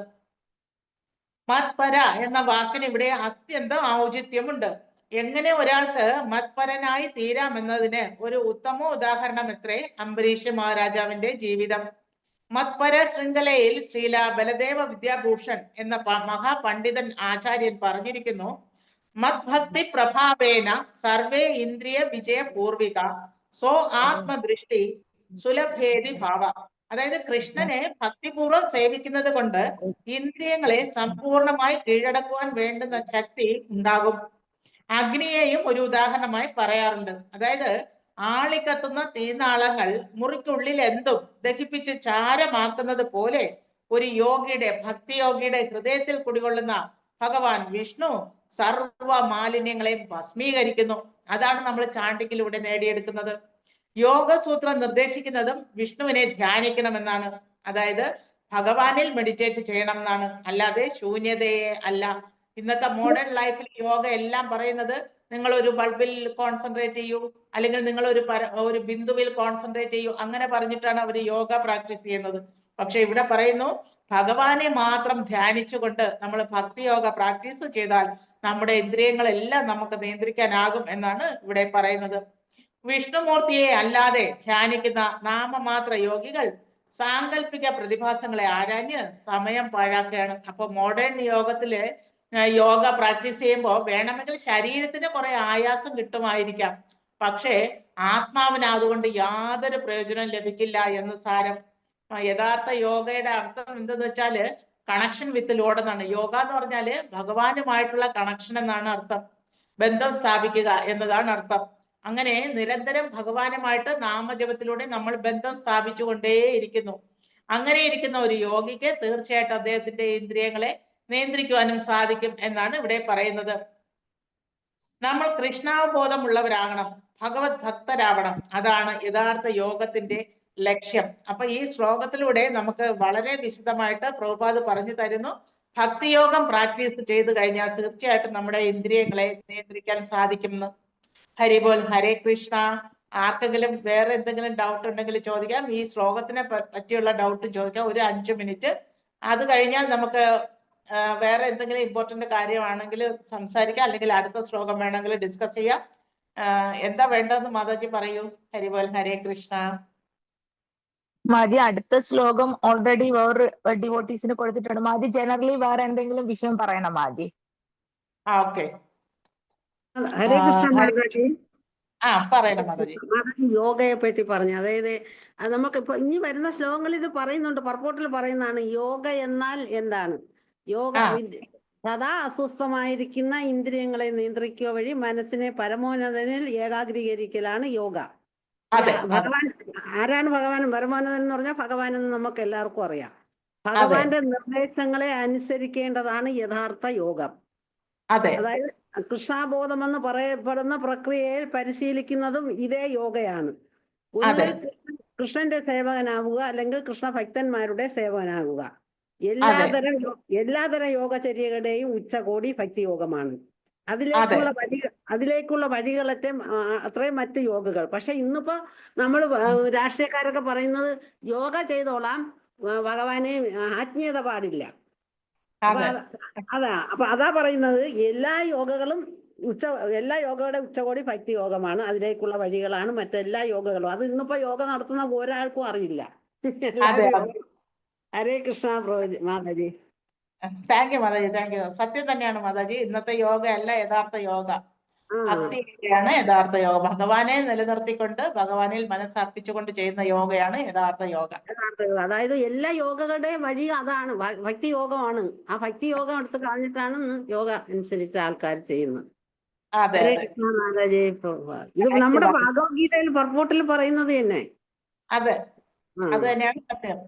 മത്പര എന്ന വാക്കിന് ഇവിടെ അത്യന്തം ഔചിത്യമുണ്ട്. എങ്ങനെ ഒരാൾക്ക് മത്പരനായി തീരാമെന്നതിന് ഒരു ഉത്തമ ഉദാഹരണം എത്രേ അംബരീഷ് മഹാരാജാവിന്റെ ജീവിതം. മത്പര ശൃംഖലയിൽ ശ്രീല ബലദേവ വിദ്യാഭൂഷൺ എന്ന മഹാപണ്ഡിതൻ ആചാര്യൻ പറഞ്ഞിരിക്കുന്നു, മത്ഭക്തി പ്രഭാവേന സർവേ ഇന്ദ്രിയ വിജയ പൂർവിക സോ ആത്മദൃഷ്ടി സുലഭേദി ഭാവ. അതായത് കൃഷ്ണനെ ഭക്തിപൂർവ്വം സേവിക്കുന്നത് കൊണ്ട് ഇന്ദ്രിയങ്ങളെ സമ്പൂർണമായി കീഴടക്കുവാൻ വേണ്ടുന്ന ശക്തി ഉണ്ടാകും. അഗ്നിയെയും ഒരു ഉദാഹരണമായി പറയാറുണ്ട്. അതായത് ആളിക്കത്തുന്ന തീനാളങ്ങൾ മുറിക്കുള്ളിൽ എന്തും ദഹിപ്പിച്ച് ചാരമാക്കുന്നത് പോലെ ഒരു യോഗിയുടെ, ഭക്തിയോഗിയുടെ ഹൃദയത്തിൽ കുടികൊള്ളുന്ന ഭഗവാൻ വിഷ്ണു സർവ മാലിന്യങ്ങളെയും ഭസ്മീകരിക്കുന്നു. അതാണ് നമ്മൾ ചാണ്ടിക്കിലൂടെ നേടിയെടുക്കുന്നത്. യോഗസൂത്രം നിർദ്ദേശിക്കുന്നതും വിഷ്ണുവിനെ ധ്യാനിക്കണമെന്നാണ്. അതായത് ഭഗവാനിൽ മെഡിറ്റേറ്റ് ചെയ്യണം എന്നാണ്, അല്ലാതെ ശൂന്യതയെ അല്ല. ഇന്നത്തെ മോഡേൺ ലൈഫിൽ യോഗ എല്ലാം പറയുന്നത് നിങ്ങൾ ഒരു ബൾബിൽ കോൺസെൻട്രേറ്റ് ചെയ്യൂ, അല്ലെങ്കിൽ നിങ്ങൾ ഒരു ബിന്ദുവിൽ കോൺസെൻട്രേറ്റ് ചെയ്യൂ, അങ്ങനെ പറഞ്ഞിട്ടാണ് അവർ യോഗ പ്രാക്ടീസ് ചെയ്യുന്നത്. പക്ഷെ ഇവിടെ പറയുന്നു ഭഗവാനെ മാത്രം ധ്യാനിച്ചുകൊണ്ട് നമ്മൾ ഭക്തി യോഗ പ്രാക്ടീസ് ചെയ്താൽ നമ്മുടെ ഇന്ദ്രിയങ്ങളെല്ലാം നമുക്ക് നിയന്ത്രിക്കാനാകും എന്നാണ് ഇവിടെ പറയുന്നത്. വിഷ്ണുമൂർത്തിയെ അല്ലാതെ ധ്യാനിക്കുന്ന നാമമാത്ര യോഗികൾ സാങ്കല്പിക പ്രതിഭാസങ്ങളെ ആരാഞ്ഞ് സമയം പാഴാക്കുകയാണ്. അപ്പൊ മോഡേൺ യോഗത്തില് യോഗ പ്രാക്ടീസ് ചെയ്യുമ്പോൾ വേണമെങ്കിൽ ശരീരത്തിന് കുറെ ആയാസം കിട്ടുമായിരിക്കാം, പക്ഷേ ആത്മാവിന് അതുകൊണ്ട് യാതൊരു പ്രയോജനവും ലഭിക്കില്ല എന്ന് സാരം. യഥാർത്ഥ യോഗയുടെ അർത്ഥം എന്തെന്ന് വെച്ചാല് കണക്ഷൻ വിത്ത് ലോഡ് എന്നാണ്. യോഗ എന്ന് പറഞ്ഞാല് ഭഗവാനുമായിട്ടുള്ള കണക്ഷൻ എന്നാണ് അർത്ഥം, ബന്ധം സ്ഥാപിക്കുക എന്നതാണ് അർത്ഥം. അങ്ങനെ നിരന്തരം ഭഗവാനുമായിട്ട് നാമജപത്തിലൂടെ നമ്മൾ ബന്ധം സ്ഥാപിച്ചുകൊണ്ടേയിരിക്കുന്നു. അങ്ങനെ ഇരിക്കുന്ന ഒരു യോഗിക്ക് തീർച്ചയായിട്ടും അദ്ദേഹത്തിന്റെ ഇന്ദ്രിയങ്ങളെ നിയന്ത്രിക്കുവാനും സാധിക്കും എന്നാണ് ഇവിടെ പറയുന്നത്. നമ്മൾ കൃഷ്ണാവബോധമുള്ളവരാകണം, ഭഗവത് ഭക്തരാവണം, അതാണ് യഥാർത്ഥ യോഗത്തിന്റെ ലക്ഷ്യം. അപ്പൊ ഈ ശ്ലോകത്തിലൂടെ നമുക്ക് വളരെ വിശദമായിട്ട് പ്രഭുപാദ് പറഞ്ഞു തരുന്നു, ഭക്തിയോഗം പ്രാക്ടീസ് ചെയ്തു കഴിഞ്ഞാൽ തീർച്ചയായിട്ടും നമ്മുടെ ഇന്ദ്രിയങ്ങളെ നിയന്ത്രിക്കാൻ സാധിക്കും. ഹരിബോൽ, ഹരേ കൃഷ്ണ. ആർക്കെങ്കിലും വേറെ എന്തെങ്കിലും ഡൗട്ട് ഉണ്ടെങ്കിൽ ചോദിക്കാം. ഈ ശ്ലോകത്തിനെ പറ്റിയുള്ള ഡൗട്ട് ചോദിക്കാം, ഒരു 5 മിനിറ്റ്. അത് കഴിഞ്ഞാൽ നമുക്ക് വേറെ എന്തെങ്കിലും ഇമ്പോർട്ടന്റ് കാര്യമാണെങ്കിൽ സംസാരിക്കാം, അല്ലെങ്കിൽ അടുത്ത ശ്ലോകം വേണമെങ്കിൽ ഡിസ്കസ് ചെയ്യാം. എന്താ വേണ്ടതെന്ന് മാതാജി പറയൂ. ഹരിബോൽ, ഹരേ കൃഷ്ണ.
മാജി അടുത്ത ശ്ലോകം ഓൾറെഡി വേറെ ഡിവോട്ടീസിന് കൊടുത്തിട്ടുണ്ട്. മാജി ജനറലി വേറെ എന്തെങ്കിലും വിഷയം പറയണം മാജി.
ഓക്കെ.
ഹരേ കൃഷ്ണ മാതാജി.
പറയണം മാതാജി.
മാതാജി യോഗയെ പറ്റി പറഞ്ഞു. അതായത് നമുക്കിപ്പോ ഇനി വരുന്ന ശ്ലോകങ്ങളിൽ ഇത് പറയുന്നുണ്ട്, പർപ്പോട്ടിൽ പറയുന്നതാണ് യോഗ എന്നാൽ എന്താണ്. യോഗ സദാ അസ്വസ്ഥമായിരിക്കുന്ന ഇന്ദ്രിയങ്ങളെ നിയന്ത്രിക്കുക വഴി മനസ്സിനെ പരമോന്നതനിൽ ഏകാഗ്രീകരിക്കലാണ് യോഗ. ഭഗവാൻ ആരാണ് ഭഗവാൻ? പരമോന്നതൻ എന്ന് പറഞ്ഞാൽ ഭഗവാൻ എന്ന് നമുക്ക് എല്ലാവർക്കും അറിയാം. ഭഗവാന്റെ നിർദ്ദേശങ്ങളെ അനുസരിക്കേണ്ടതാണ് യഥാർത്ഥ യോഗം. അതായത് കൃഷ്ണാബോധം എന്ന് പറയപ്പെടുന്ന പ്രക്രിയയിൽ പരിശീലിക്കുന്നതും ഇതേ യോഗയാണ്. ഒന്നുകിൽ കൃഷ്ണന്റെ സേവകനാവുക, അല്ലെങ്കിൽ കൃഷ്ണഭക്തന്മാരുടെ സേവകനാവുക. എല്ലാതരം യോഗചര്യകളുടെയും ഉച്ചകോടി ഭക്തിയോഗമാണ്. അതിലേക്കുള്ള വഴികളറ്റം അത്രയും മറ്റു യോഗകൾ. പക്ഷെ ഇന്നിപ്പോ നമ്മൾ രാഷ്ട്രീയക്കാരൊക്കെ പറയുന്നത് യോഗ ചെയ്തോളാം, ഭഗവാനെ ആത്മീയത പാടില്ല. അതാ പറയുന്നത് എല്ലാ യോഗകളുടെ ഉച്ചകോടി ഭക്തി യോഗമാണ്, അതിലേക്കുള്ള വഴികളാണ് മറ്റെല്ലാ യോഗകളും. അത് ഇന്നിപ്പോ യോഗ നടത്തുന്ന ഒരാൾക്കും അറിയില്ല. ഹരേ കൃഷ്ണ മാതാജി.
താങ്ക് യു മാതാജി, താങ്ക് യു. സത്യം തന്നെയാണ് മാതാജി, ഇന്നത്തെ യോഗ അല്ല യഥാർത്ഥ യോഗ, ഭക്തിയാണ് യഥാർത്ഥ യോഗ. ഭഗവാനെ നിലനിർത്തിക്കൊണ്ട് ഭഗവാനിൽ മനസ്സർപ്പിച്ചുകൊണ്ട് ചെയ്യുന്ന യോഗയാണ് യഥാർത്ഥ യോഗ.
അതായത് എല്ലാ യോഗകളുടെയും വഴി അതാണ്, ഭക്തി യോഗമാണ്. ആ ഭക്തി യോഗം എടുത്ത് കളഞ്ഞിട്ടാണ് യോഗ അനുസരിച്ച് ആൾക്കാർ ചെയ്യുന്നത്. ഹരേ കൃഷ്ണ മാതാജി. ഇത് നമ്മുടെ ഭഗവത്ഗീതയിൽ പർപ്പോട്ടിൽ പറയുന്നത് തന്നെ.
അത് തന്നെയാണ് സത്യം.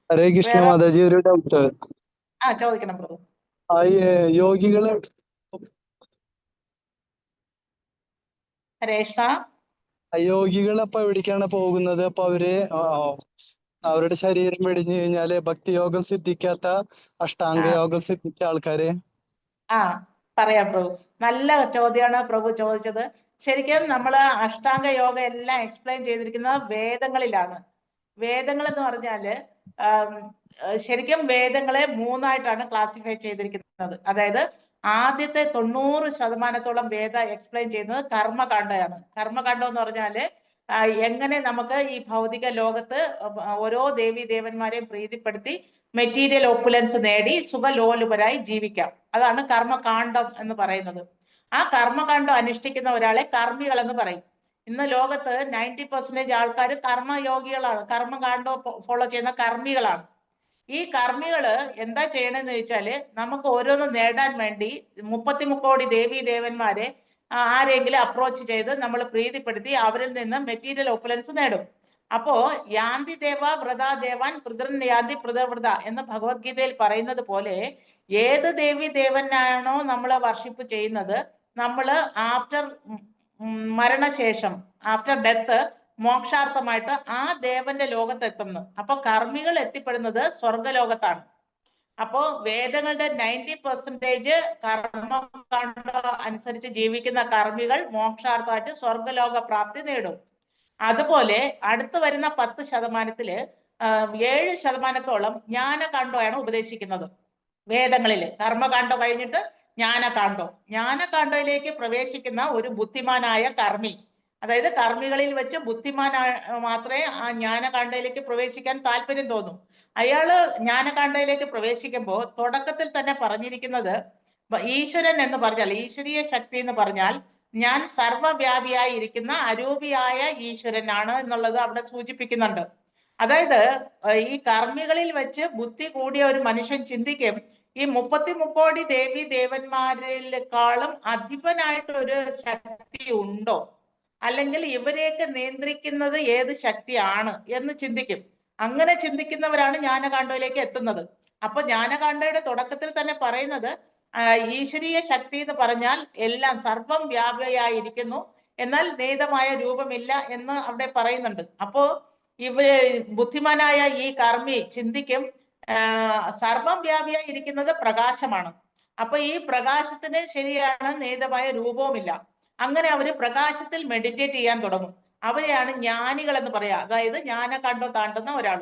ഹരേ കൃഷ്ണ മാതാജി, ഒരു ഡൗട്ട്
ചോദിക്കണം പ്രഭു.
യോഗികളെ അയോഗികൾ അപ്പൊ എവിടേക്കാണ് പോകുന്നത്? അപ്പൊ അവരുടെ ശരീരം വെടിഞ്ഞു കഴിഞ്ഞാല് ഭക്തിയോഗം സിദ്ധിക്കാത്ത അഷ്ടാംഗയോഗം സിദ്ധിച്ച ആൾക്കാര്?
പറയാം പ്രഭു, നല്ല ചോദ്യമാണ് പ്രഭു ചോദിച്ചത്. ശരിക്കും നമ്മൾ അഷ്ടാംഗ യോഗ എല്ലാം എക്സ്പ്ലെയിൻ ചെയ്തിരിക്കുന്നത് വേദങ്ങളിലാണ്. വേദങ്ങൾ എന്ന് പറഞ്ഞാല് ശരിക്കും വേദങ്ങളെ 3ആയിട്ടാണ് ക്ലാസിഫൈ ചെയ്തിരിക്കുന്നത്. അതായത് ആദ്യത്തെ 90% വേദ എക്സ്പ്ലെയിൻ ചെയ്യുന്നത് കർമ്മകാണ്ഡമാണ്. കർമ്മകാണ്ഡം എന്ന് പറഞ്ഞാല് എങ്ങനെ നമുക്ക് ഈ ഭൗതിക ലോകത്ത് ഓരോ ദേവി ദേവന്മാരെയും പ്രീതിപ്പെടുത്തി മെറ്റീരിയൽ ഓപ്പുലൻസ് നേടി സുഖലോലുപരായി ജീവിക്കാം. അതാണ് കർമ്മകാണ്ഡം എന്ന് പറയുന്നത്. ആ കർമ്മകാണ്ഡം അനുഷ്ഠിക്കുന്ന ഒരാളെ കർമ്മികൾ എന്ന് പറയും. ഇന്ന് ലോകത്ത് 90% ആൾക്കാർ കർമ്മയോഗികളാണ്, കർമ്മകാണ്ഡം ഫോളോ ചെയ്യുന്ന കർമ്മികളാണ്. ഈ കർമ്മികള് എന്താ ചെയ്യണമെന്ന് ചോദിച്ചാല് നമുക്ക് ഓരോന്നും നേടാൻ വേണ്ടി 33 കോടി ദേവി ദേവന്മാരെ ആരെങ്കിലും അപ്രോച്ച് ചെയ്ത് നമ്മൾ പ്രീതിപ്പെടുത്തി അവരിൽ നിന്ന് മെറ്റീരിയൽ ഓപ്പുലൻസ് നേടും. അപ്പോ യാന്തി ദേവ വ്രതാ ദേവാൻ പിതൃൻ യാന്തി പിതൃവ്രത എന്ന് ഭഗവത്ഗീതയിൽ പറയുന്നത് പോലെ ഏത് ദേവി ദേവനാണോ നമ്മൾ വർഷിപ്പ് ചെയ്യുന്നത്, നമ്മള് ആഫ്റ്റർ മരണശേഷം, ആഫ്റ്റർ ഡെത്ത്, മോക്ഷാർത്ഥമായിട്ട് ആ ദേവന്റെ ലോകത്തെത്തുന്നു. അപ്പൊ കർമ്മികൾ എത്തിപ്പെടുന്നത് സ്വർഗലോകത്താണ്. അപ്പോ വേദങ്ങളുടെ 90% കർമ്മകാണ്ഡ അനുസരിച്ച് ജീവിക്കുന്ന കർമ്മികൾ മോക്ഷാർത്ഥമായിട്ട് സ്വർഗലോക പ്രാപ്തി നേടും. അതുപോലെ അടുത്ത് വരുന്ന 10%-ല് 7% ജ്ഞാനകാണ്ഡമാണ് ഉപദേശിക്കുന്നത്. വേദങ്ങളില് കർമ്മകാണ്ഡം കഴിഞ്ഞിട്ട് ജ്ഞാനകാണ്ഡയിലേക്ക് പ്രവേശിക്കുന്ന ഒരു ബുദ്ധിമാനായ കർമ്മി, അതായത് കർമ്മികളിൽ വെച്ച് മാത്രമേ ആ ജ്ഞാനകാണ്ഡയിലേക്ക് പ്രവേശിക്കാൻ താല്പര്യം തോന്നും. അയാള് ജ്ഞാനകാണ്ഡയിലേക്ക് പ്രവേശിക്കുമ്പോൾ തുടക്കത്തിൽ തന്നെ പറഞ്ഞിരിക്കുന്നത് ഈശ്വരൻ എന്ന് പറഞ്ഞാൽ, ഈശ്വരീയ ശക്തി എന്ന് പറഞ്ഞാൽ ഞാൻ സർവവ്യാപിയായി ഇരിക്കുന്ന അരൂപിയായ ഈശ്വരനാണ് എന്നുള്ളത് അവിടെ സൂചിപ്പിക്കുന്നുണ്ട്. അതായത് ഈ കർമ്മികളിൽ വെച്ച് ബുദ്ധി കൂടിയ ഒരു മനുഷ്യൻ ചിന്തിക്കും, ഈ 30 ദേവി ദേവന്മാരിലേക്കാളും അധിപനായിട്ട് ഒരു ശക്തി ഉണ്ടോ, അല്ലെങ്കിൽ ഇവരെയൊക്കെ നിയന്ത്രിക്കുന്നത് ഏത് ശക്തിയാണ് എന്ന് ചിന്തിക്കും. അങ്ങനെ ചിന്തിക്കുന്നവരാണ് ജ്ഞാനകാണ്ഡയിലേക്ക് എത്തുന്നത്. അപ്പൊ ജ്ഞാനകാണ്ഡയുടെ തുടക്കത്തിൽ തന്നെ പറയുന്നത് ഈശ്വരീയ ശക്തി എന്ന് പറഞ്ഞാൽ എല്ലാം സർവം വ്യാപിയായിരിക്കുന്നു, എന്നാൽ നിയതമായ രൂപമില്ല എന്ന് അവിടെ പറയുന്നുണ്ട്. അപ്പോ ഇവര് ബുദ്ധിമാനായ ഈ കർമ്മി ചിന്തിക്കും, സർവം വ്യാപിയായി ഇരിക്കുന്നത് പ്രകാശമാണ്. അപ്പൊ ഈ പ്രകാശത്തിന് ശരിയാണ് നിയതമായ രൂപവുമില്ല. അങ്ങനെ അവര് പ്രകാശത്തിൽ മെഡിറ്റേറ്റ് ചെയ്യാൻ തുടങ്ങും. അവരെയാണ് ജ്ഞാനികൾ എന്ന് പറയാ, അതായത് ജ്ഞാനകാണ്ഡം താണ്ടുന്ന ഒരാൾ.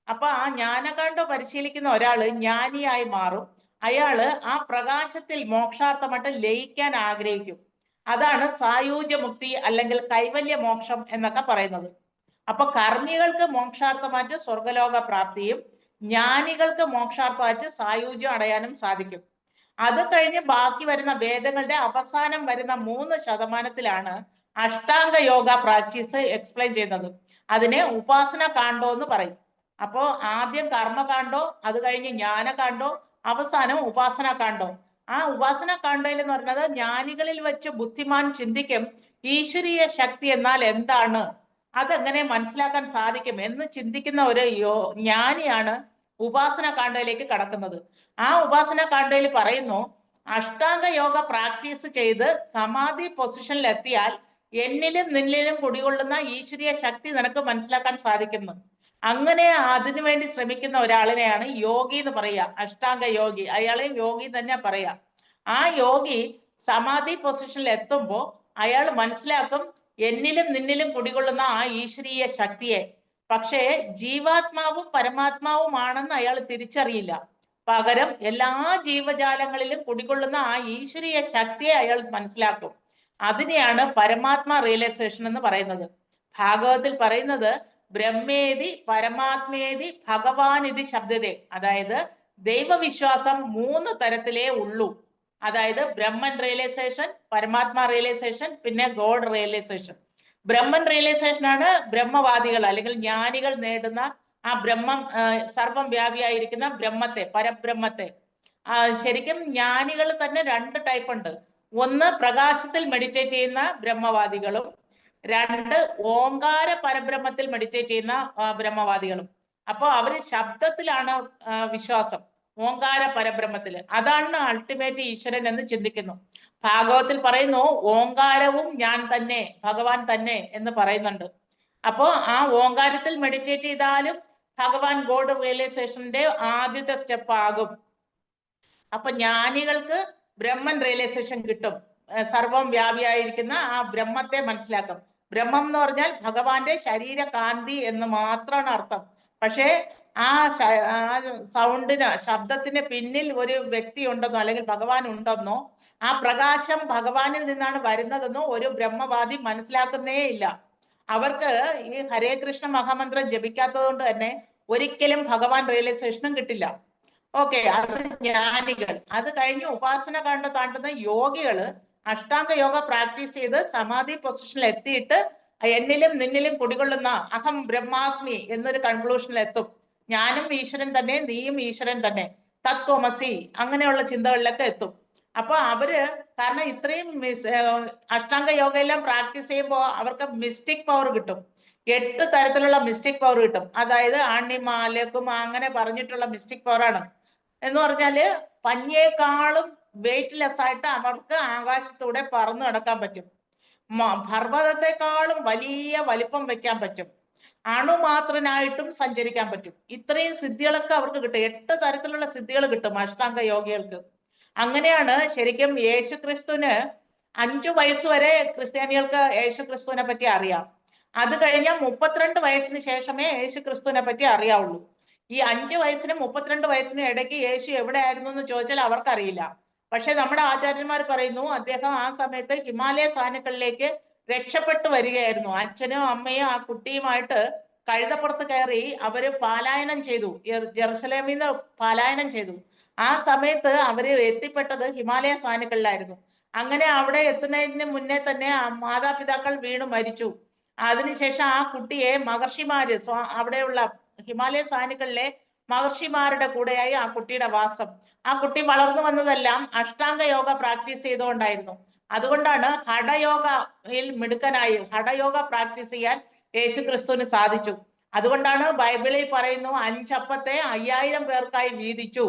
അപ്പൊ ആ ജ്ഞാനകാണ്ഡം പരിശീലിക്കുന്ന ഒരാള് ജ്ഞാനിയായി മാറും. അയാള് ആ പ്രകാശത്തിൽ മോക്ഷാർത്ഥമായിട്ട് ലയിക്കാൻ ആഗ്രഹിക്കും. അതാണ് സായൂജ്യമുക്തി അല്ലെങ്കിൽ കൈവല്യ മോക്ഷം എന്നൊക്കെ പറയുന്നത്. അപ്പൊ കർമ്മികൾക്ക് മോക്ഷാർത്ഥമായിട്ട് സ്വർഗലോക പ്രാപ്തിയും ജ്ഞാനികൾക്ക് മോക്ഷാർത്ഥമായിട്ട് സായൂജ്യം അടയാനും സാധിക്കും. അത് കഴിഞ്ഞ് ബാക്കി വരുന്ന വേദങ്ങളുടെ അവസാനം വരുന്ന 3%-ലാണ് അഷ്ടാംഗ യോഗ പ്രാക്ടീസ് എക്സ്പ്ലെയിൻ ചെയ്യുന്നത്. അതിനെ ഉപാസന കാണ്ഡോ എന്ന് പറയും. അപ്പോ ആദ്യം കർമ്മകാണ്ഡോ, അത് കഴിഞ്ഞ് ജ്ഞാനകാണ്ഡോ, അവസാനം ഉപാസന കാണ്ഡോ. ആ ഉപാസന കാണ്ഡയിൽ എന്ന് പറയുന്നത് ജ്ഞാനികളിൽ വെച്ച് ബുദ്ധിമാൻ ചിന്തിക്കും, ഈശ്വരീയ ശക്തി എന്നാൽ എന്താണ്, അതെങ്ങനെ മനസ്സിലാക്കാൻ സാധിക്കും എന്ന് ചിന്തിക്കുന്ന ഒരു ജ്ഞാനിയാണ് ഉപാസന കാണ്ഡയിലേക്ക് കടക്കുന്നത്. ആ ഉപാസന കാണ്ഡയിൽ പറയുന്നു, അഷ്ടാംഗ യോഗ പ്രാക്ടീസ് ചെയ്ത് സമാധി പൊസിഷനിൽ എത്തിയാൽ എന്നിലും നിന്നിലും കുടികൊള്ളുന്ന ഈശ്വരീയ ശക്തി നിനക്ക് മനസ്സിലാക്കാൻ സാധിക്കുന്നു. അങ്ങനെ അതിനുവേണ്ടി ശ്രമിക്കുന്ന ഒരാളിനെയാണ് യോഗി എന്ന് പറയുക, അഷ്ടാംഗ യോഗി. അയാളെ യോഗി തന്നെ പറയാ. ആ യോഗി സമാധി പൊസിഷനിൽ എത്തുമ്പോൾ അയാൾ മനസ്സിലാക്കും എന്നിലും നിന്നിലും കുടികൊള്ളുന്ന ആ ഈശ്വരീയ ശക്തിയെ. പക്ഷേ ജീവാത്മാവും പരമാത്മാവുമാണെന്ന് അയാൾ തിരിച്ചറിയില്ല. പകരം എല്ലാ ജീവജാലങ്ങളിലും കുടികൊള്ളുന്ന ആ ഈശ്വരീയ ശക്തിയെ അയാൾ മനസ്സിലാക്കും. അതിനെയാണ് പരമാത്മ റിയലൈസേഷൻ എന്ന് പറയുന്നത്. ഭാഗവതത്തിൽ പറയുന്നത് ബ്രഹ്മേതി പരമാത്മേതി ഭഗവാൻ ഇതി ശബ്ദതേ, അതായത് ദൈവവിശ്വാസം 3 തരത്തിലേ ഉള്ളൂ. അതായത് ബ്രഹ്മൻ റിയലൈസേഷൻ, പരമാത്മ റിയലൈസേഷൻ, പിന്നെ ഗോഡ് റിയലൈസേഷൻ. ബ്രഹ്മൻ റിയലൈസേഷൻ ആണ് ബ്രഹ്മവാദികൾ അല്ലെങ്കിൽ ജ്ഞാനികൾ നേടുന്ന ആ ബ്രഹ്മം, സർവം വ്യാപിയായിരിക്കുന്ന ബ്രഹ്മത്തെ, പരബ്രഹ്മത്തെ. ശരിക്കും ജ്ഞാനികൾ തന്നെ 2 ടൈപ്പ് ഉണ്ട്. ഒന്ന് പ്രകാശത്തിൽ മെഡിറ്റേറ്റ് ചെയ്യുന്ന ബ്രഹ്മവാദികളും, 2 ഓങ്കാര പരബ്രഹ്മത്തിൽ മെഡിറ്റേറ്റ് ചെയ്യുന്ന ബ്രഹ്മവാദികളും. അപ്പൊ അവര് ശബ്ദത്തിലാണ് വിശ്വാസം, ഓങ്കാര പരബ്രഹ്മത്തില്. അതാണ് അൾട്ടിമേറ്റ് ഈശ്വരൻ എന്ന് ചിന്തിക്കുന്നു. ഭാഗവത്തിൽ പറയുന്നു ഓങ്കാരവും ഞാൻ തന്നെ, ഭഗവാൻ തന്നെ എന്ന് പറയുന്നുണ്ട്. അപ്പോ ആ ഓങ്കാരത്തിൽ മെഡിറ്റേറ്റ് ചെയ്താലും ഭഗവാൻ ഗോഡ് റിയലൈസേഷന്റെ ആദ്യത്തെ സ്റ്റെപ്പ് ആകും. അപ്പൊ ജ്ഞാനികൾക്ക് ബ്രഹ്മൻ റിയലൈസേഷൻ കിട്ടും, സർവം വ്യാപിയായിരിക്കുന്ന ആ ബ്രഹ്മത്തെ മനസ്സിലാക്കും. ബ്രഹ്മം എന്ന് പറഞ്ഞാൽ ഭഗവാന്റെ ശരീരകാന്തി എന്ന് മാത്രമാണ് അർത്ഥം. പക്ഷേ ആ സൗണ്ടിന്, ശബ്ദത്തിന് പിന്നിൽ ഒരു വ്യക്തി ഉണ്ടെന്നോ അല്ലെങ്കിൽ ഭഗവാൻ ഉണ്ടെന്നോ ആ പ്രകാശം ഭഗവാനിൽ നിന്നാണ് വരുന്നതെന്നോ ഒരു ബ്രഹ്മവാദി മനസ്സിലാക്കുന്നേ ഇല്ല. അവർക്ക് ഈ ഹരേ കൃഷ്ണ മഹാമന്ത്രം ജപിക്കാത്തത് കൊണ്ട് തന്നെ ഒരിക്കലും ഭഗവാൻ റിയലൈസേഷനും കിട്ടില്ല. ഓക്കെ, അത് ജ്ഞാനികൾ. അത് കഴിഞ്ഞ് ഉപാസന കണ്ട് താണ്ടുന്ന യോഗികള് അഷ്ടാംഗ യോഗ പ്രാക്ടീസ് ചെയ്ത് സമാധി പൊസിഷനിൽ എത്തിയിട്ട് എന്നിലും നിന്നിലും കുടികൊള്ളുന്ന അഹം ബ്രഹ്മാസ്മി എന്നൊരു കൺക്ലൂഷനിൽ എത്തും. ഞാനും ഈശ്വരൻ തന്നെ, നീയും ഈശ്വരൻ തന്നെ, തത്വമസി, അങ്ങനെയുള്ള ചിന്തകളിലൊക്കെ എത്തും. അപ്പൊ അവര് കാരണം ഇത്രയും അഷ്ടാംഗ യോഗയെല്ലാം പ്രാക്ടീസ് ചെയ്യുമ്പോൾ അവർക്ക് മിസ്റ്റിക് പവർ കിട്ടും. 8 തരത്തിലുള്ള മിസ്റ്റിക് പവർ കിട്ടും. അതായത് ആണിമാലക്കും അങ്ങനെ പറഞ്ഞിട്ടുള്ള മിസ്റ്റിക് പവർ ആണ്. എന്ന് പറഞ്ഞാല് പഞ്ഞിയേക്കാളും വെയിറ്റ്ലെസ് ആയിട്ട് അവർക്ക് ആകാശത്തൂടെ പറന്നു നടക്കാൻ പറ്റും. പർവ്വതത്തെക്കാളും വലിയ വലിപ്പം വെക്കാൻ പറ്റും. അണുമാത്രനായിട്ടും സഞ്ചരിക്കാൻ പറ്റും. ഇത്രയും സിദ്ധികളൊക്കെ അവർക്ക് കിട്ടും. 8 തരത്തിലുള്ള സിദ്ധികൾ കിട്ടും അഷ്ടാംഗ യോഗികൾക്ക്. അങ്ങനെയാണ് ശരിക്കും യേശുക്രിസ്തുവിന് 5 വയസ്സ് വരെ ക്രിസ്ത്യാനികൾക്ക് യേശുക്രിസ്തുവിനെ പറ്റി അറിയാം. അത് കഴിഞ്ഞാൽ 32 വയസ്സിന് ശേഷമേ യേശുക്രിസ്തുവിനെ പറ്റി അറിയാവുള്ളൂ. ഈ 5 വയസ്സിനും 32 വയസ്സിനും ഇടയ്ക്ക് യേശു എവിടെയായിരുന്നു എന്ന് ചോദിച്ചാൽ അവർക്കറിയില്ല. പക്ഷെ നമ്മുടെ ആചാര്യന്മാർ പറയുന്നു അദ്ദേഹം ആ സമയത്ത് ഹിമാലയ സാനുക്കളിലേക്ക് രക്ഷപ്പെട്ടു വരികയായിരുന്നു. അച്ഛനും അമ്മയും ആ കുട്ടിയുമായിട്ട് കഴുതപ്പുറത്ത് കയറി അവര് പാലായനം ചെയ്തു, ജെറുസലേമിൽ നിന്ന് പാലായനം ചെയ്തു. ആ സമയത്ത് അവര് എത്തിപ്പെട്ടത് ഹിമാലയ സാനുക്കളിലായിരുന്നു. അങ്ങനെ അവിടെ എത്തുന്നതിന് മുന്നേ തന്നെ മാതാപിതാക്കൾ വീണു മരിച്ചു. അതിനുശേഷം ആ കുട്ടിയെ മഹർഷിമാര് അവിടെയുള്ള ഹിമാലയ സാനുക്കളിലെ മഹർഷിമാരുടെ കൂടെയായി ആ കുട്ടിയുടെ വാസം. ആ കുട്ടി വളർന്നു വന്നതെല്ലാം അഷ്ടാംഗ യോഗ പ്രാക്ടീസ് ചെയ്തുകൊണ്ടായിരുന്നു. അതുകൊണ്ടാണ് ഹഠയോഗയിൽ മിടുക്കനായി ഹഠയോഗ പ്രാക്ടീസ് ചെയ്യാൻ യേശുക്രിസ്തുവിന് സാധിച്ചു. അതുകൊണ്ടാണ് ബൈബിളിൽ പറയുന്നു 5 അപ്പത്തെ 5000 പേർക്കായി വീതിച്ചു,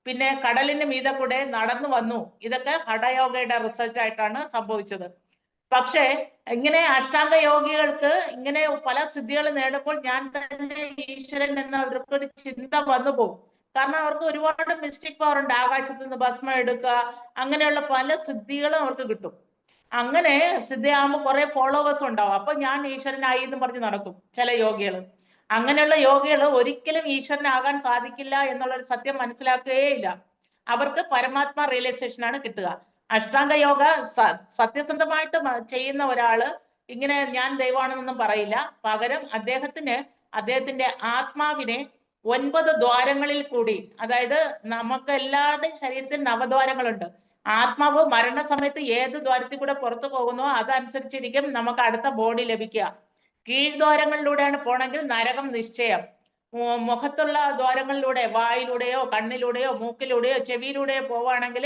പിന്നെ കടലിന് മീതെ കൂടെ നടന്നു വന്നു. ഇതൊക്കെ ഹഠയോഗയുടെ റിസൾട്ട് ആയിട്ടാണ് സംഭവിച്ചത്. പക്ഷേ ഇങ്ങനെ അഷ്ടാംഗ യോഗികൾക്ക് ഇങ്ങനെ പല സിദ്ധികൾ നേടുമ്പോൾ ഞാൻ തന്നെ ഈശ്വരൻ എന്ന അവർക്കൊരു ചിന്ത വന്നു പോകും. കാരണം അവർക്ക് ഒരുപാട് മിസ്റ്റിക് പവർ ഉണ്ട്. ആകാശത്ത് നിന്ന് ഭസ്മം എടുക്കുക, അങ്ങനെയുള്ള പല സിദ്ധികളും അവർക്ക് കിട്ടും. അങ്ങനെ സിദ്ധിയാകുമ്പോൾ കുറെ ഫോളോവേഴ്സ് ഉണ്ടാവും. അപ്പൊ ഞാൻ ഈശ്വരനായി എന്ന് പറഞ്ഞ് നടക്കും ചില യോഗികൾ. അങ്ങനെയുള്ള യോഗികൾ ഒരിക്കലും ഈശ്വരനാകാൻ സാധിക്കില്ല എന്നുള്ളൊരു സത്യം മനസ്സിലാക്കുകയില്ല. അവർക്ക് പരമാത്മ റിയലൈസേഷൻ ആണ് കിട്ടുക. അഷ്ടാംഗ യോഗ സത്യസന്ധമായിട്ട് ചെയ്യുന്ന ഒരാള് ഇങ്ങനെ ഞാൻ ദൈവമാണെന്നൊന്നും പറയില്ല. പകരം അദ്ദേഹത്തിന്റെ ആത്മാവിനെ 9 ദ്വാരങ്ങളിൽ കൂടി, അതായത് നമുക്ക് എല്ലാവരുടെയും ശരീരത്തിൽ നവദ്വാരങ്ങളുണ്ട്. ആത്മാവ് മരണസമയത്ത് ഏത് ദ്വാരത്തിൽ കൂടെ പുറത്തു പോകുന്നോ അതനുസരിച്ചിരിക്കും നമുക്ക് അടുത്ത ബോഡി ലഭിക്കുക. കീഴ്ദ്വാരങ്ങളിലൂടെയാണ് പോണെങ്കിൽ നരകം നിശ്ചയം. മുഖത്തുള്ള ദ്വാരങ്ങളിലൂടെ, വായിലൂടെയോ കണ്ണിലൂടെയോ മൂക്കിലൂടെയോ ചെവിയിലൂടെയോ പോവുകയാണെങ്കിൽ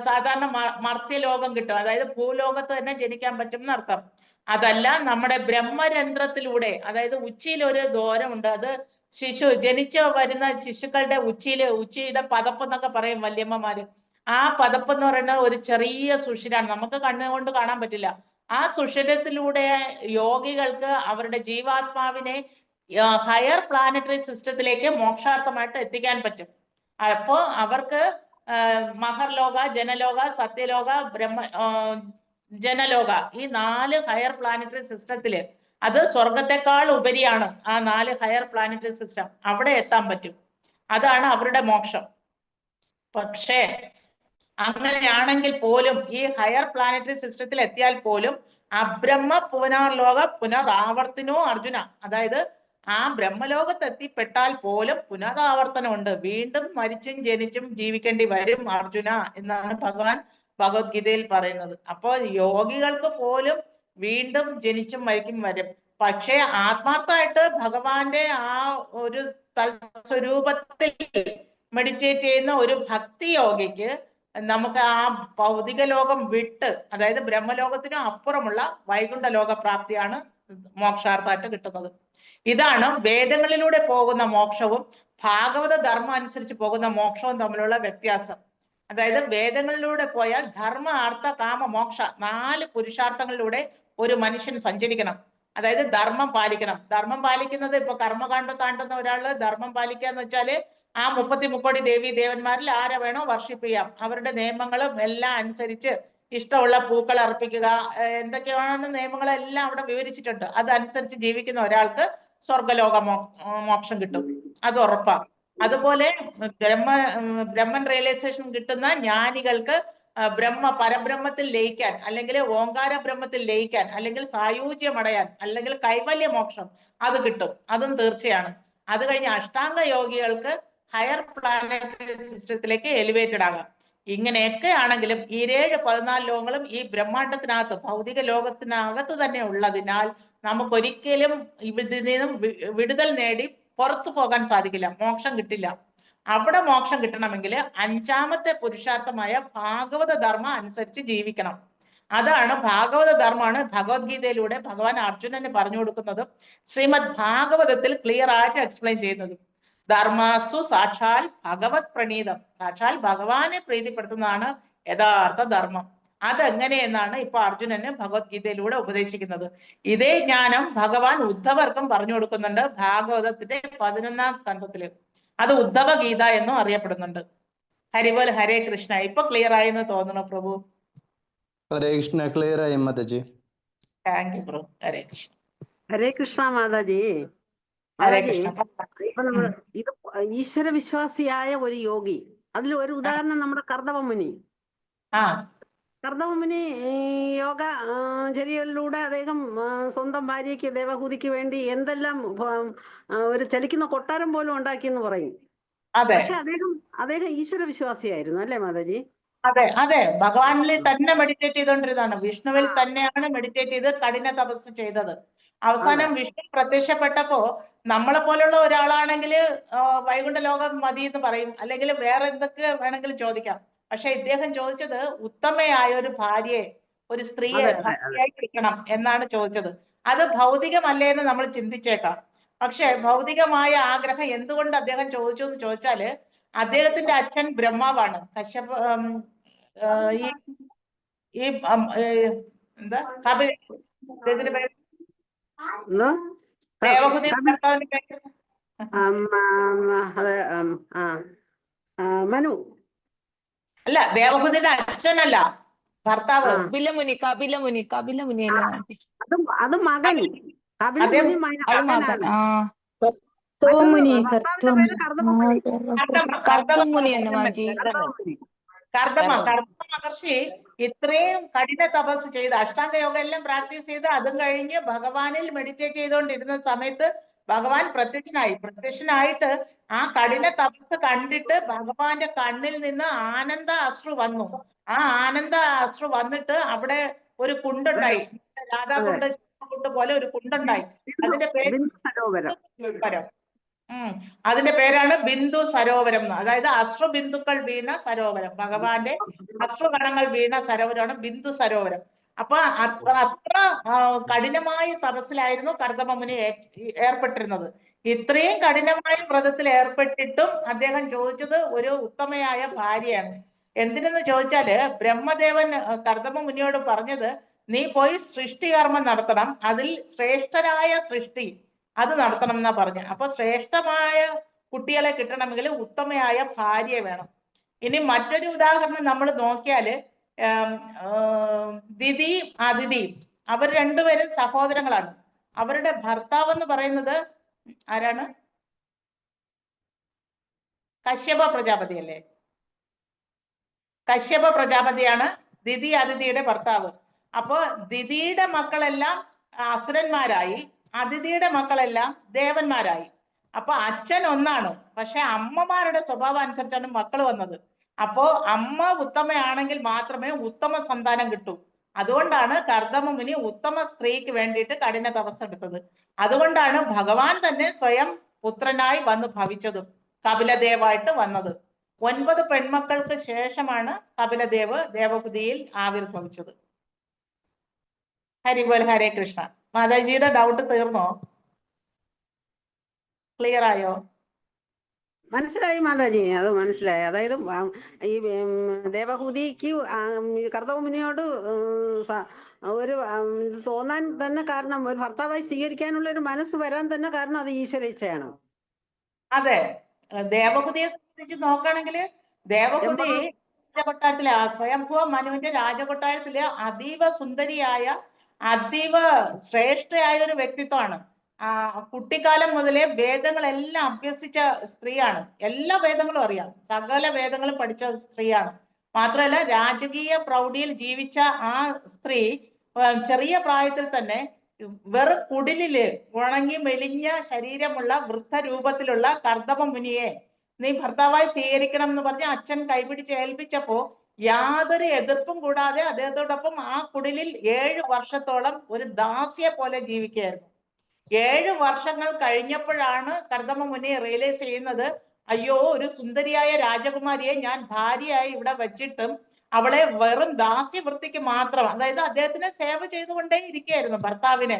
സാധാരണ മർത്യലോകം കിട്ടും. അതായത് ഭൂലോകത്ത് തന്നെ ജനിക്കാൻ പറ്റും എന്നർത്ഥം. അതല്ല നമ്മുടെ ബ്രഹ്മരന്ധ്രത്തിലൂടെ, അതായത് ഉച്ചിയിൽ ഒരു ദ്വാരമുണ്ട്. അത് ജനിച്ചു വരുന്ന ശിശുക്കളുടെ ഉച്ചിയുടെ പതപ്പ് എന്നൊക്കെ പറയും വല്യമ്മമാര്. ആ പതപ്പ് എന്ന് പറയുന്നത് ഒരു ചെറിയ സുഷിരാണ്, നമുക്ക് കണ്ണുകൊണ്ട് കാണാൻ പറ്റില്ല. ആ സുഷിരത്തിലൂടെ യോഗികൾക്ക് അവരുടെ ജീവാത്മാവിനെ ഹയർ പ്ലാനറ്ററി സിസ്റ്റത്തിലേക്ക് മോക്ഷാർത്ഥമായിട്ട് എത്തിക്കാൻ പറ്റും. അപ്പോ അവർക്ക് മഹർലോക, ജനലോക, സത്യലോക, ജനലോക, ഈ 4 ഹയർ പ്ലാനറ്ററി സിസ്റ്റത്തില്, അത് സ്വർഗത്തെക്കാൾ ഉപരിയാണ് ആ 4 ഹയർ പ്ലാനറ്ററി സിസ്റ്റം. അവിടെ എത്താൻ പറ്റും. അതാണ് അവരുടെ മോക്ഷം. പക്ഷേ അങ്ങനെയാണെങ്കിൽ പോലും ഈ ഹയർ പ്ലാനറ്ററി സിസ്റ്റത്തിൽ എത്തിയാൽ പോലും അബ്രഹ്മ പുനർലോക പുനരാവർത്തനോ അർജുന, അതായത് ആ ബ്രഹ്മലോകത്ത് എത്തിപ്പെട്ടാൽ പോലും പുനരാവർത്തനമുണ്ട്. വീണ്ടും മരിച്ചും ജനിച്ചും ജീവിക്കേണ്ടി വരും അർജുന എന്നാണ് ഭഗവാൻ ഭഗവത്ഗീതയിൽ പറയുന്നത്. അപ്പോൾ യോഗികൾക്ക് പോലും വീണ്ടും ജനിച്ചും മരിക്കും വരും. പക്ഷേ ആത്മാർത്ഥമായിട്ട് ഭഗവാന്റെ ആ ഒരു സ്വരൂപത്തിൽ മെഡിറ്റേറ്റ് ചെയ്യുന്ന ഒരു ഭക്തി യോഗിക്ക് നമുക്ക് ആ ഭൗതിക ലോകം വിട്ട്, അതായത് ബ്രഹ്മലോകത്തിനും അപ്പുറമുള്ള വൈകുണ്ഠ ലോക പ്രാപ്തിയാണ് മോക്ഷാർത്ഥമായിട്ട് കിട്ടുന്നത്. ഇതാണ് വേദങ്ങളിലൂടെ പോകുന്ന മോക്ഷവും ഭാഗവത ധർമ്മം അനുസരിച്ച് പോകുന്ന മോക്ഷവും തമ്മിലുള്ള വ്യത്യാസം. അതായത് വേദങ്ങളിലൂടെ പോയാൽ ധർമ്മ, അർത്ഥ, കാമ, മോക്ഷ 4 പുരുഷാർത്ഥങ്ങളിലൂടെ ഒരു മനുഷ്യൻ സഞ്ചരിക്കണം. അതായത് ധർമ്മം പാലിക്കണം. ധർമ്മം പാലിക്കുന്നത് ഇപ്പൊ കർമ്മകാണ്ഡം താണ്ടുന്ന ഒരാള് ധർമ്മം പാലിക്കുക എന്ന് വെച്ചാല് ആ 33 ദേവി ദേവന്മാരിൽ ആരെ വേണോ വർഷിപ്പ് ചെയ്യാം. അവരുടെ നിയമങ്ങളും എല്ലാം അനുസരിച്ച് ഇഷ്ടമുള്ള പൂക്കൾ അർപ്പിക്കുക, എന്തൊക്കെയാണ് നിയമങ്ങളെല്ലാം അവിടെ വിവരിച്ചിട്ടുണ്ട്. അതനുസരിച്ച് ജീവിക്കുന്ന ഒരാൾക്ക് സ്വർഗലോക മോക്ഷം കിട്ടും, അത് ഉറപ്പാണ്. അതുപോലെ ബ്രഹ്മൻ റിയലൈസേഷൻ കിട്ടുന്ന ജ്ഞാനികൾക്ക് പരബ്രഹ്മത്തിൽ ലയിക്കാൻ, അല്ലെങ്കിൽ ഓങ്കാര ബ്രഹ്മത്തിൽ ലയിക്കാൻ, അല്ലെങ്കിൽ സായൂജ്യം അടയാൻ, അല്ലെങ്കിൽ കൈവല്യ മോക്ഷം അത് കിട്ടും. അതും തീർച്ചയാണ്. അത് കഴിഞ്ഞ് അഷ്ടാംഗ യോഗികൾക്ക് ഹയർ പ്ലാനറ്ററി സിസ്റ്റത്തിലേക്ക് എലിവേറ്റഡ് ആകാം. ഇങ്ങനെയൊക്കെ ആണെങ്കിലും ഈ 14 ലോകങ്ങളും ഈ ബ്രഹ്മാണ്ടത്തിനകത്ത്, ഭൗതിക ലോകത്തിനകത്ത് തന്നെ ഉള്ളതിനാൽ നമുക്കൊരിക്കലും ഇതിൽ നിന്നും വിടുതൽ നേടി പുറത്തു പോകാൻ സാധിക്കില്ല, മോക്ഷം കിട്ടില്ല. അവിടെ മോക്ഷം കിട്ടണമെങ്കിൽ 5ാമത്തെ പുരുഷാർത്ഥമായ ഭാഗവത ധർമ്മം അനുസരിച്ച് ജീവിക്കണം. അതാണ് ഭാഗവത ധർമ്മമാണ് ഭഗവത്ഗീതയിലൂടെ ഭഗവാൻ അർജുനന് പറഞ്ഞു കൊടുക്കുന്നതും ശ്രീമദ് ഭാഗവതത്തിൽ ക്ലിയർ ആയിട്ട് എക്സ്പ്ലെയിൻ ചെയ്യുന്നതും. ധർമാസ്തു സാക്ഷാൽ ഭഗവത് പ്രണീതം, സാക്ഷാൽ ഭഗവാനെ പ്രീതിപ്പെടുത്തുന്നതാണ് യഥാർത്ഥ ധർമ്മം. അതെങ്ങനെയെന്നാണ് ഇപ്പൊ അർജുനന് ഭഗവത്ഗീതയിലൂടെ ഉപദേശിക്കുന്നത്. ഇതേ ജ്ഞാനം ഭഗവാൻ ഉദ്ധവർക്കും പറഞ്ഞു കൊടുക്കുന്നുണ്ട് ഭാഗവതത്തിന്റെ 11-ാം സ്കന്ധത്തില്. അത് ഉദ്ധവ ഗീത എന്നും അറിയപ്പെടുന്നുണ്ട്. ഹരിബോൽ ഹരേ കൃഷ്ണ. ഇപ്പൊ ക്ലിയർ ആയെന്ന് തോന്നുന്നു പ്രഭു.
ഹരേ കൃഷ്ണ, ക്ലിയർ ആയി മാതാജി.
താങ്ക് യു പ്രഭു. ഹരേ കൃഷ്ണ.
ഹരേ കൃഷ്ണ മാതാജി.
ഹരേ
മാതാജി,
കൃഷ്ണ.
ഇപ്പൊ നമ്മൾ ഇത് ഈശ്വര വിശ്വാസിയായ ഒരു യോഗി, അതിൽ ഒരു ഉദാഹരണം നമ്മുടെ കർദമ മുനി.
ആ
കർദമ മുനി യോഗ ചര്യകളിലൂടെ അദ്ദേഹം സ്വന്തം ഭാര്യയ്ക്ക് ദേവഹൂതിക്ക് വേണ്ടി എന്തെല്ലാം ഒരു ചലിക്കുന്ന കൊട്ടാരം പോലും ഉണ്ടാക്കിയെന്ന് പറയും.
അതെ
പക്ഷെ അദ്ദേഹം ഈശ്വര വിശ്വാസിയായിരുന്നു അല്ലേ മാതാജി?
അതെ അതെ, ഭഗവാനിൽ തന്നെ മെഡിറ്റേറ്റ് ചെയ്തുകൊണ്ടിരുന്നതാണ്. വിഷ്ണുവിൽ തന്നെയാണ് മെഡിറ്റേറ്റ് ചെയ്ത് കഠിന തപസ് ചെയ്തത്. അവസാനം വിഷ്ണു പ്രത്യക്ഷപ്പെട്ടപ്പോ നമ്മളെ പോലുള്ള ഒരാളാണെങ്കിൽ വൈകുണ്ഠ ലോകം മതി എന്ന് പറയും, അല്ലെങ്കിൽ വേറെ എന്തൊക്കെ വേണമെങ്കിലും ചോദിക്കാം. പക്ഷെ ഇദ്ദേഹം ചോദിച്ചത് ഉത്തമയായ ഒരു ഭാര്യയെ, ഒരു സ്ത്രീയെ ഭാര്യയായി കിട്ടണം എന്നാണ് ചോദിച്ചത്. അത് ഭൗതികമല്ലേന്ന് നമ്മൾ ചിന്തിച്ചേക്കാം. പക്ഷെ ഭൗതികമായ ആഗ്രഹം എന്തുകൊണ്ട് അദ്ദേഹം ചോദിച്ചു എന്ന് ചോദിച്ചാല്, അദ്ദേഹത്തിന്റെ അച്ഛൻ ബ്രഹ്മാവാണ്. കശ്യപ ഈ ഈ എന്താ ഇതിന്റെ പേര് ദേവഹൂതി ഭർത്താവിന്റെ പേര്
മനു
അല്ല, ദേവഹൂതിയുടെ അച്ഛനല്ല, ഭർത്താവ്.
കപിലമുനി അല്ലേ ആന്റി?
അത് മകൻ. കപിലമുനി
അത് മകൻ.
മകനാണ്.
കർത്തവമുനി.
ഭർത്താവിന്റെ പേര് കർദമമുനി.
കർത്തവമുനി എന്ന് മാജി.
കർദമ മഹർഷി ഇത്രയും കഠിന തപസ് ചെയ്ത് അഷ്ടാംഗ യോഗ എല്ലാം പ്രാക്ടീസ് ചെയ്ത് അതും കഴിഞ്ഞ് ഭഗവാനിൽ മെഡിറ്റേറ്റ് ചെയ്തുകൊണ്ടിരുന്ന സമയത്ത് ഭഗവാൻ പ്രത്യക്ഷനായിട്ട് ആ കഠിന തപസ് കണ്ടിട്ട് ഭഗവാന്റെ കണ്ണിൽ നിന്ന് ആനന്ദ അശ്രു വന്നു. ആ ആനന്ദ അശ്രു വന്നിട്ട് അവിടെ ഒരു കുണ്ടുണ്ടായി, രാധാകുണ്ട് കുണ്ട് പോലെ ഒരു കുണ്ടുണ്ടായി. അതിന്റെ പേര് സരോവരം. അതിന്റെ പേരാണ് ബിന്ദു സരോവരം. അതായത് അശ്രുബിന്ദുക്കൾ വീണ സരോവരം, ഭഗവാന്റെ അശ്രുകണങ്ങൾ വീണ സരോവരമാണ് ബിന്ദു സരോവരം. അപ്പൊ അത്ര കഠിനമായ തപസ്സിലായിരുന്നു കർദമ മുനി ഏർപ്പെട്ടിരുന്നത്. ഇത്രയും കഠിനമായ വ്രതത്തിൽ ഏർപ്പെട്ടിട്ടും അദ്ദേഹം ചോദിച്ചത് ഒരു ഉത്തമയായ ഭാര്യയാണ്. എന്തിനെന്ന് ചോദിച്ചാല്, ബ്രഹ്മദേവൻ കർദമ മുനിയോട് പറഞ്ഞത്, നീ പോയി സൃഷ്ടികർമ്മം നടത്തണം, അതിൽ ശ്രേഷ്ഠരായ സൃഷ്ടി അത് നടത്തണം എന്നാ പറഞ്ഞു. അപ്പൊ ശ്രേഷ്ഠമായ കുട്ടികളെ കിട്ടണമെങ്കിൽ ഉത്തമയായ ഭാര്യ വേണം. ഇനി മറ്റൊരു ഉദാഹരണം നമ്മൾ നോക്കിയാല്, ദിതിയും അതിഥിയും, അവർ രണ്ടുപേരും സഹോദരങ്ങളാണ്. അവരുടെ ഭർത്താവ് എന്ന് പറയുന്നത് ആരാണ്? കശ്യപ പ്രജാപതി അല്ലേ? കശ്യപ പ്രജാപതിയാണ് ദിതി അതിഥിയുടെ ഭർത്താവ്. അപ്പോ ദിതിയുടെ മക്കളെല്ലാം അസുരന്മാരായി, അതിഥിയുടെ മക്കളെല്ലാം ദേവന്മാരായി. അപ്പൊ അച്ഛൻ ഒന്നാണ്, പക്ഷെ അമ്മമാരുടെ സ്വഭാവം അനുസരിച്ചാണ് മക്കൾ വന്നത്. അപ്പോ അമ്മ ഉത്തമയാണെങ്കിൽ മാത്രമേ ഉത്തമ സന്താനം കിട്ടൂ. അതുകൊണ്ടാണ് കർദമ മുനി ഉത്തമ സ്ത്രീക്ക് വേണ്ടിയിട്ട് കഠിന തപസ് എടുത്തത്. അതുകൊണ്ടാണ് ഭഗവാൻ തന്നെ സ്വയം പുത്രനായി വന്ന് ഭവിച്ചതും കപിലദേവായിട്ട് വന്നത്. 9 പെൺമക്കൾക്ക് ശേഷമാണ് കപിലദേവ് ദേവഹുതിയിൽ ആവിർഭവിച്ചത്. ഹരിബോൽ ഹരേ കൃഷ്ണ. മാതാജിയുടെ ഡൗട്ട് തീർന്നോ? ക്ലിയർ ആയോ?
മനസ്സിലായി മാതാജി, അത് മനസ്സിലായി. അതായത് ഈ ദേവഹൂതിക്ക് കർദമ മുനിയോട് ഒരു ഇത് തോന്നാൻ തന്നെ കാരണം, ഒരു ഭർത്താവായി സ്വീകരിക്കാനുള്ള ഒരു മനസ്സ് വരാൻ തന്നെ കാരണം അത് ഈശ്വര ഇച്ഛയാണ്.
അതെ, ദേവഹുതിയെ സംബന്ധിച്ച് നോക്കുകയാണെങ്കിൽ ദേവഹുതി രാജകൊട്ടാരത്തിലെ സ്വയംഭുവ മനുവിന്റെ രാജകൊട്ടാരത്തില് അതീവ സുന്ദരിയായ, അതീവ ശ്രേഷ്ഠയായ ഒരു വ്യക്തിത്വമാണ്. കുട്ടിക്കാലം മുതലേ വേദങ്ങളെല്ലാം അഭ്യസിച്ച സ്ത്രീയാണ്. എല്ലാ വേദങ്ങളും അറിയാം, സകല വേദങ്ങളും പഠിച്ച സ്ത്രീയാണ്. മാത്രമല്ല രാജകീയ പ്രൗഢിയിൽ ജീവിച്ച ആ സ്ത്രീ ചെറിയ പ്രായത്തിൽ തന്നെ വെറു കുടിലില് ഉണങ്ങി മെലിഞ്ഞ ശരീരമുള്ള വൃദ്ധരൂപത്തിലുള്ള കർദമ മുനിയെ നീ ഭർത്താവായി സ്വീകരിക്കണം എന്ന് പറഞ്ഞ് അച്ഛൻ കൈപിടിച്ച് ഏൽപ്പിച്ചപ്പോ യാതൊരു എതിർപ്പും കൂടാതെ അദ്ദേഹത്തോടൊപ്പം ആ കുടിലിൽ 7 വർഷത്തോളം ഒരു ദാസിയെ പോലെ ജീവിക്കുകയായിരുന്നു. 7 വർഷങ്ങൾ കഴിഞ്ഞപ്പോഴാണ് കർദമ മുനി റിയലൈസ് ചെയ്യുന്നത്, അയ്യോ, ഒരു സുന്ദരിയായ രാജകുമാരിയെ ഞാൻ ഭാര്യയായി ഇവിടെ വച്ചിട്ടും അവളെ വെറും ദാസ്യവൃത്തിക്ക് മാത്രം, അതായത് അദ്ദേഹത്തിനെ സേവ ചെയ്തുകൊണ്ടേ ഇരിക്കുകയായിരുന്നു ഭർത്താവിനെ.